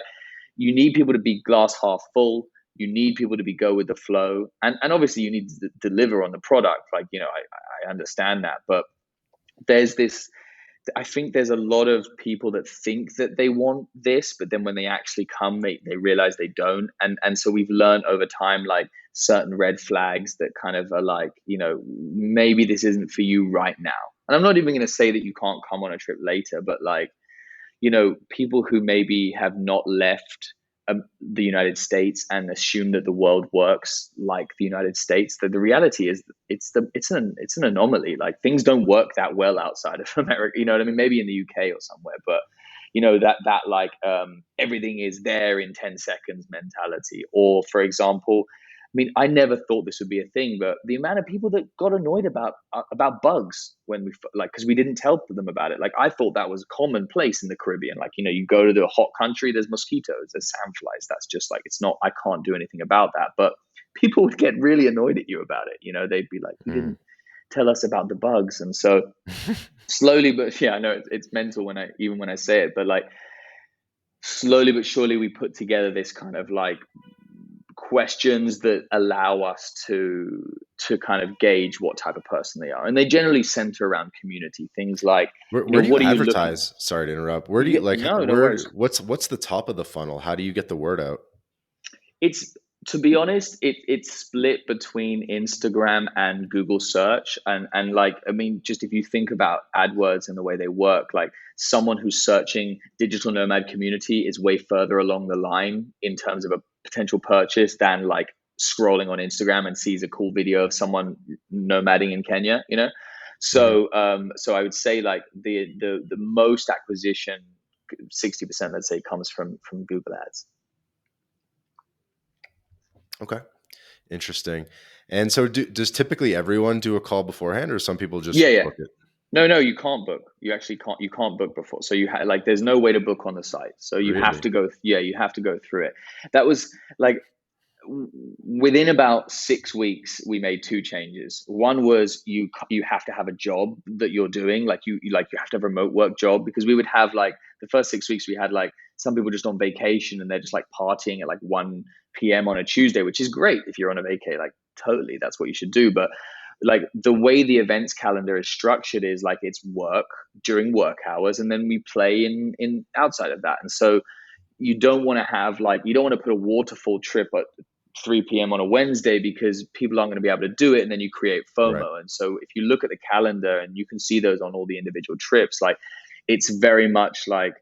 you need people to be glass half full. You need people to be go with the flow, and obviously you need to deliver on the product. Like, I understand that, but there's this. I think there's a lot of people that think that they want this, but then when they actually come, they realize they don't. And so we've learned over time, like, certain red flags that kind of are like, maybe this isn't for you right now. And I'm not even going to say that you can't come on a trip later, but like, people who maybe have not left the United States and assume that the world works like the United States. That the reality is it's an anomaly. Like, things don't work that well outside of America. You know what I mean? Maybe in the UK or somewhere, but that like, everything is there in 10 seconds mentality. Or, for example, I mean, I never thought this would be a thing, but the amount of people that got annoyed about bugs when we, like, because we didn't tell them about it. Like, I thought that was commonplace in the Caribbean. Like, you go to the hot country, there's mosquitoes, there's sandflies. That's just like, it's not. I can't do anything about that. But people would get really annoyed at you about it. They'd be like, "You Mm. didn't tell us about the bugs." And so slowly, but yeah, I know it's mental when I say it, but like, slowly but surely we put together this kind of like questions that allow us to kind of gauge what type of person they are, and they generally center around community things like, Where do you what are you looking. advertise? Sorry to interrupt. Where do you Yeah, like no where worries. what's the top of the funnel? How do you get the word out? It's, to be honest, it's split between Instagram and Google search. And like, I mean, just if you think about AdWords and the way they work, like, someone who's searching digital nomad community is way further along the line in terms of a potential purchase than like scrolling on Instagram and sees a cool video of someone nomading in Kenya. Hmm. So I would say, like, the most acquisition, 60%, let's say, comes from Google ads. Okay, interesting. And so, does typically everyone do a call beforehand, or some people Yeah, just yeah. book it? No, you can't book. You actually can't. You can't book before. So like, there's no way to book on the site. So you have Really? to go. Yeah, you have to go through it. That was like, within about 6 weeks, we made two changes. One was, you have to have a job that you're doing. Like, you have to have a remote work job, because we would have, like, the first 6 weeks we had like some people just on vacation and they're just like partying at like 1 p.m. on a Tuesday, which is great if you're on a vacay. Like, totally, that's what you should do. But like, the way the events calendar is structured is like, it's work during work hours, and then we play in outside of that. And so you don't want to put a waterfall trip at 3 p.m. on a Wednesday, because people aren't going to be able to do it, and then you create Right. FOMO. And so if you look at the calendar, and you can see those on all the individual trips, like, it's very much like,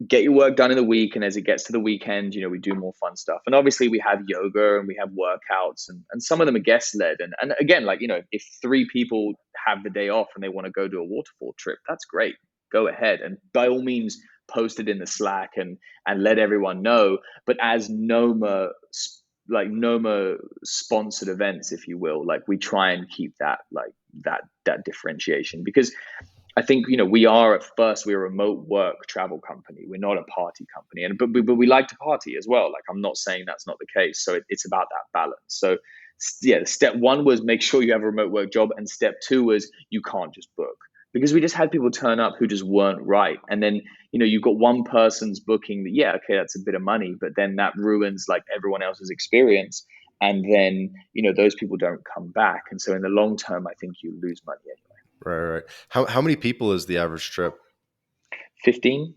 get your work done in the week, and as it gets to the weekend, we do more fun stuff. And obviously we have yoga and we have workouts, and some of them are guest led. And again, like, if three people have the day off and they want to go do a waterfall trip, that's great. Go ahead, and by all means, post it in the Slack and let everyone know. But as Noma sponsored events, if you will, like, we try and keep that, like, that differentiation, because I think, we're a remote work travel company. We're not a party company, but we like to party as well. Like, I'm not saying that's not the case. So it's about that balance. So yeah, step one was make sure you have a remote work job, and step two was, you can't just book, because we just had people turn up who just weren't right. And then, you've got one person's booking that, yeah, okay, that's a bit of money, but then that ruins like everyone else's experience. And then, those people don't come back. And so in the long term, I think you lose money anyway. Right. Right. How many people is the average trip? 15.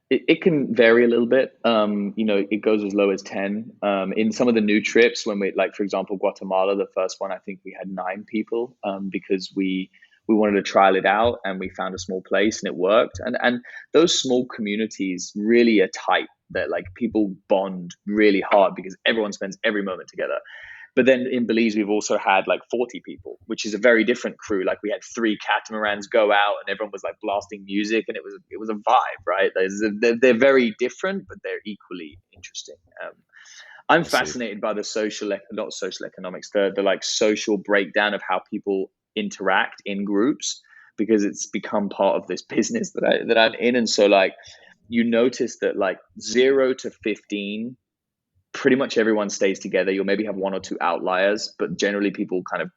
It can vary a little bit. It goes as low as 10. In some of the new trips, when we, like, for example, Guatemala, the first one, I think we had 9 people, because we wanted to trial it out, and we found a small place and it worked. And those small communities really are tight. That, like, people bond really hard because everyone spends every moment together. But then in Belize, we've also had like 40 people, which is a very different crew. Like, we had 3 catamarans go out, and everyone was like blasting music, and it was a vibe, right? They're very different, but they're equally interesting. I'm I see. fascinated by the not social economics, the like social breakdown of how people interact in groups, because it's become part of this business that I'm in. And so, like, you notice that, like, 0 to 15, pretty much everyone stays together. You'll maybe have one or two outliers, but generally people kind of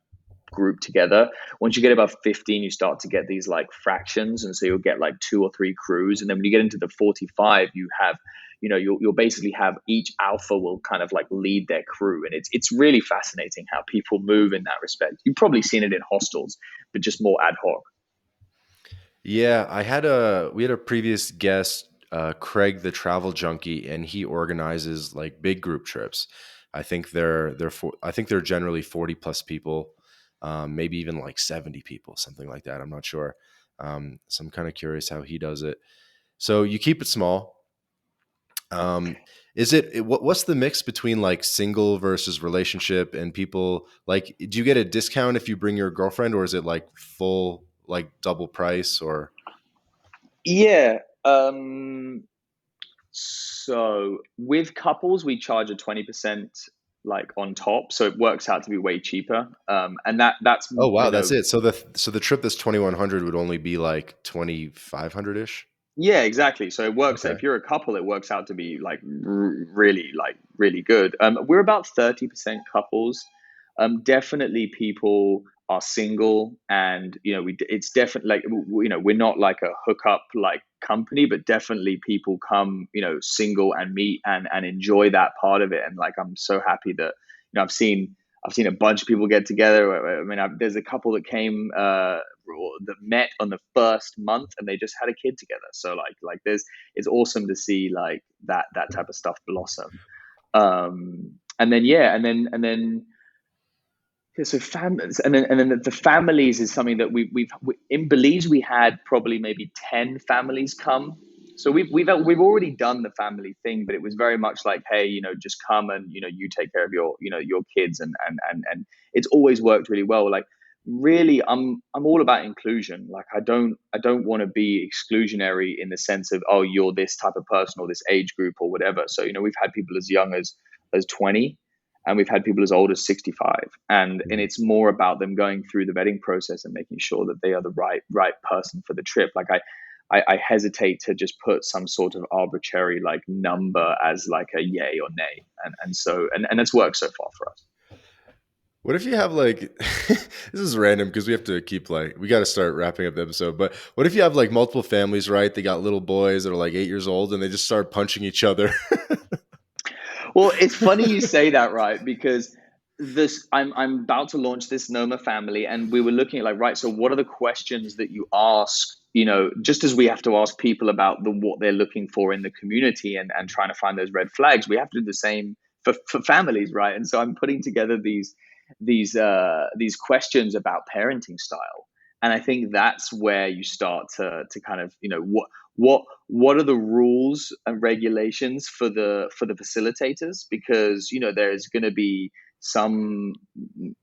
group together. Once you get above 15, you start to get these like fractions, and so you'll get like two or three crews, and then when you get into the 45, you have, you'll basically have each alpha will kind of like lead their crew, and it's really fascinating how people move in that respect. You've probably seen it in hostels, but just more ad hoc. Yeah, we had a previous guest, Craig the travel junkie, and he organizes like big group trips. I think they're generally 40 plus people, maybe even like 70 people, something like that. I'm not sure. So I'm kind of curious how he does it. So you keep it small. Um, what's the mix between like single versus relationship and people? Like, do you get a discount if you bring your girlfriend, or is it like full like double price or? Yeah. So with couples, we charge a 20% like on top, so it works out to be way cheaper. And that's Oh wow, that's it. So the trip that's 2,100 would only be like 2,500 ish. Yeah, exactly. So it works. Okay. If you're a couple, it works out to be like really good. We're about 30% couples. Definitely people are single, and it's definitely like we're not like a hookup like company, but definitely people come single and meet and enjoy that part of it. And like I'm so happy that I've seen a bunch of people get together. I mean, there's a couple that came that met on the first month, and they just had a kid together. So there's it's awesome to see like that type of stuff blossom. And then yeah, and then yeah, so families, and then the families is something that in Belize we had probably maybe 10 families come. So we've already done the family thing, but it was very much like, hey, just come, and you take care of your kids, and it's always worked really well. Like really, I'm all about inclusion. Like I don't want to be exclusionary in the sense of, oh, you're this type of person or this age group or whatever. So we've had people as young as 20, and we've had people as old as 65, and it's more about them going through the vetting process and making sure that they are the right person for the trip. Like I hesitate to just put some sort of arbitrary like number as like a yay or nay, and it's worked so far for us. What if you have like this is random because we have to keep like we got to start wrapping up the episode. But what if you have like multiple families, right? They got little boys that are like 8 years old and they just start punching each other. Well, it's funny you say that, right? Because this I'm about to launch this Noma family, and we were looking at like, right, so what are the questions that you ask, just as we have to ask people about what they're looking for in the community, and trying to find those red flags, we have to do the same for families, right? And so I'm putting together these questions about parenting style. And I think that's where you start to kind of, what are the rules and regulations for the facilitators, because there's going to be some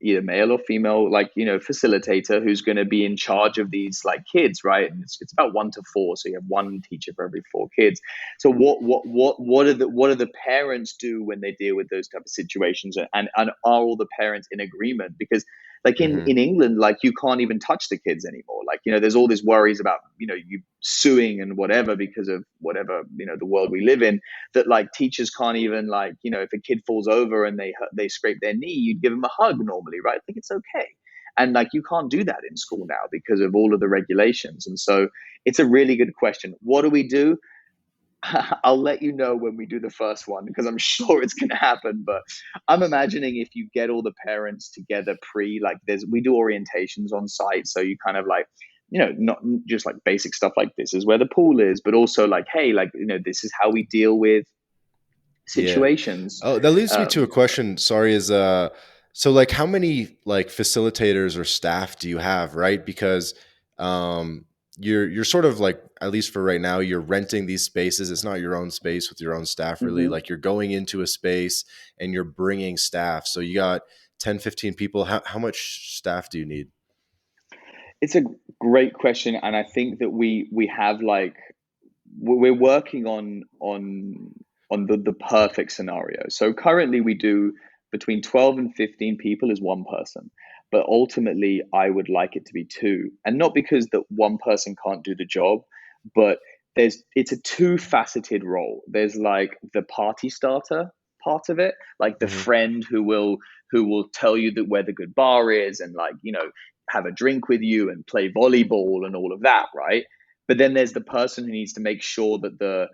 either male or female like facilitator who's going to be in charge of these like kids, right? And it's about 1 to 4, so you have one teacher for every 4 kids. So what do the parents do when they deal with those type of situations, and are all the parents in agreement? Because like in Hmm. in England, like you can't even touch the kids anymore. Like there's all these worries about you suing and whatever, because of whatever the world we live in, that like teachers can't even, like if a kid falls over and they scrape their knee, you'd give them a hug normally, right? I think it's okay. And like you can't do that in school now because of all of the regulations. And so it's a really good question. What do we do? I'll let you know when we do the first one, because I'm sure it's going to happen. But I'm imagining if you get all the parents together like we do orientations on site. So you kind of like, not just like basic stuff like this is where the pool is, but also like, hey, like, this is how we deal with Yeah. situations. Oh, that leads me to a Um, question. Sorry, is so like how many like facilitators or staff do you have, right? Because um you're sort of like, at least for right now, you're renting these spaces. It's not your own space with your own staff really. mhm. Like you're going into a space and you're bringing staff. So you got 10, 15 people. How much staff do you need? It's a great question, and I think that we have like we're working on the perfect scenario. So currently we do between 12 and 15 people is one person. But ultimately I would like it to be two. And not because that one person can't do the job, but it's a two-faceted role. There's like the party starter, part of it, like the Hmm. friend who will tell you that where the good bar is, and like, have a drink with you and play volleyball and all of that, right? But then there's the person who needs to make sure that the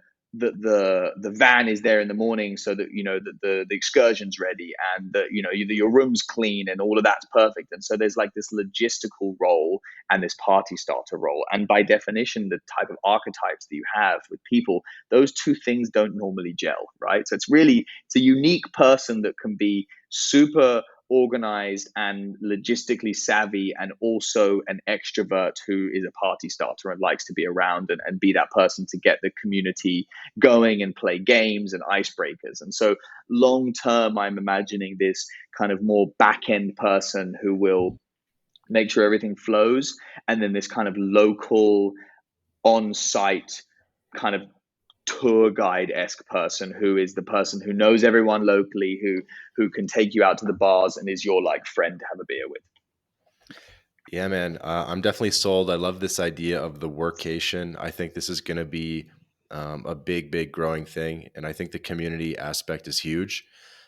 van is there in the morning, so that that the excursion's ready, and that your room's clean and all of that's perfect. And so there's like this logistical role and this party starter role, and by definition the type of archetypes that you have with people, those two things don't normally gel, right? So it's a unique person that can be super organized and logistically savvy, and also an extrovert who is a party starter and likes to be around and be that person to get the community going and play games and icebreakers. And so long term, I'm imagining this kind of more back end person who will make sure everything flows, and then this kind of local on site kind of tour guide-esque person who is the person who knows everyone locally, who can take you out to the bars and is your like friend to have a beer with. Yeah, man. I'm definitely sold. I love this idea of the workation. I think this is going to be a big, big growing thing. And I think the community aspect is huge.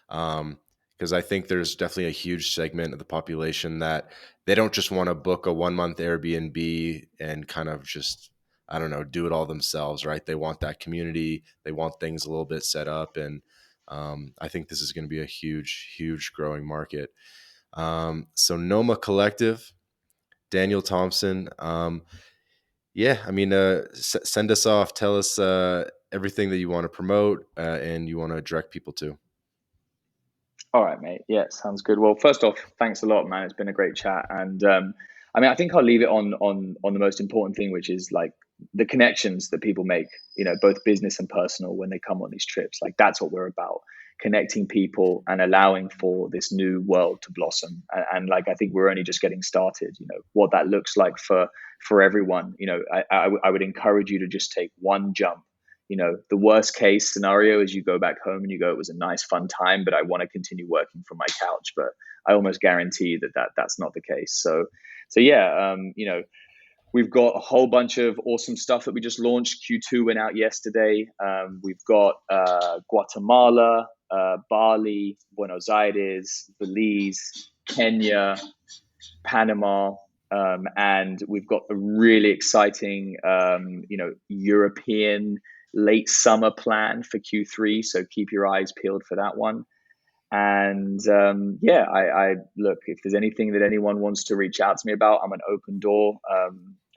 Because I think there's definitely a huge segment of the population that they don't just want to book a 1 month Airbnb and kind of just, I don't know, do it all themselves, right? They want that community. They want things a little bit set up. And I think this is going to be a huge, huge growing market. So Noma Collective, Daniel Thompson. Yeah, I mean, send us off. Tell us everything that you want to promote and you want to direct people to. All right, mate. Yeah, sounds good. Well, first off, thanks a lot, man. It's been a great chat, and I mean, I think I'll leave it on the most important thing, which is like the connections that people make, both business and personal, when they come on these trips. Like that's what we're about: connecting people and allowing for this new world to blossom. And like, I think we're only just getting started. What that looks like for everyone. I would encourage you to just take one jump. The worst case scenario is you go back home and you go, it was a nice, fun time, but I want to continue working from my couch. But I almost guarantee that's not the case. So yeah, we've got a whole bunch of awesome stuff that we just launched. Q2 went out yesterday. We've got Guatemala, Bali, Buenos Aires, Belize, Kenya, Panama, and we've got a really exciting, European late summer plan for Q3. So keep your eyes peeled for that one. And yeah, I look, if there's anything that anyone wants to reach out to me about, I'm an open door.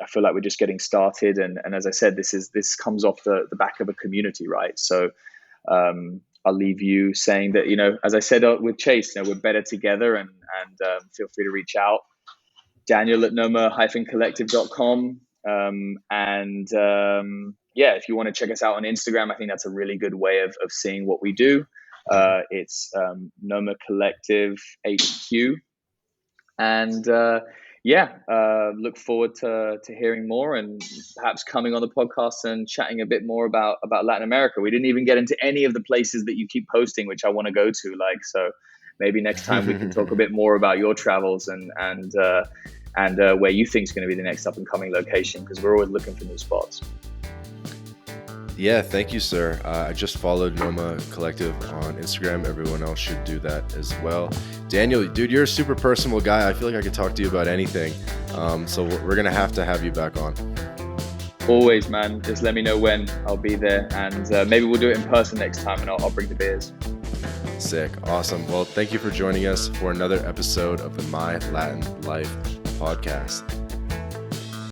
I feel like we're just getting started, and as I said, this comes off the back of a community, right? So I'll leave you saying that, as I said with Chase, we're better together, and feel free to reach out. Daniel at Noma-collective.com. And yeah, if you want to check us out on Instagram, I think that's a really good way of seeing what we do. It's Noma Collective HQ. And yeah, look forward to hearing more, and perhaps coming on the podcast and chatting a bit more about Latin America. We didn't even get into any of the places that you keep posting, which I want to go to. Like, so maybe next time we can talk a bit more about your travels and where you think is going to be the next up and coming location, because we're always looking for new spots. Yeah, thank you, sir. I just followed Noma Collective on Instagram. Everyone else should do that as well. Daniel, dude, you're a super personable guy. I feel like I could talk to you about anything. So we're going to have you back on. Always, man. Just let me know when. I'll be there. And maybe we'll do it in person next time, and I'll bring the beers. Sick. Awesome. Well, thank you for joining us for another episode of the My Latin Life podcast.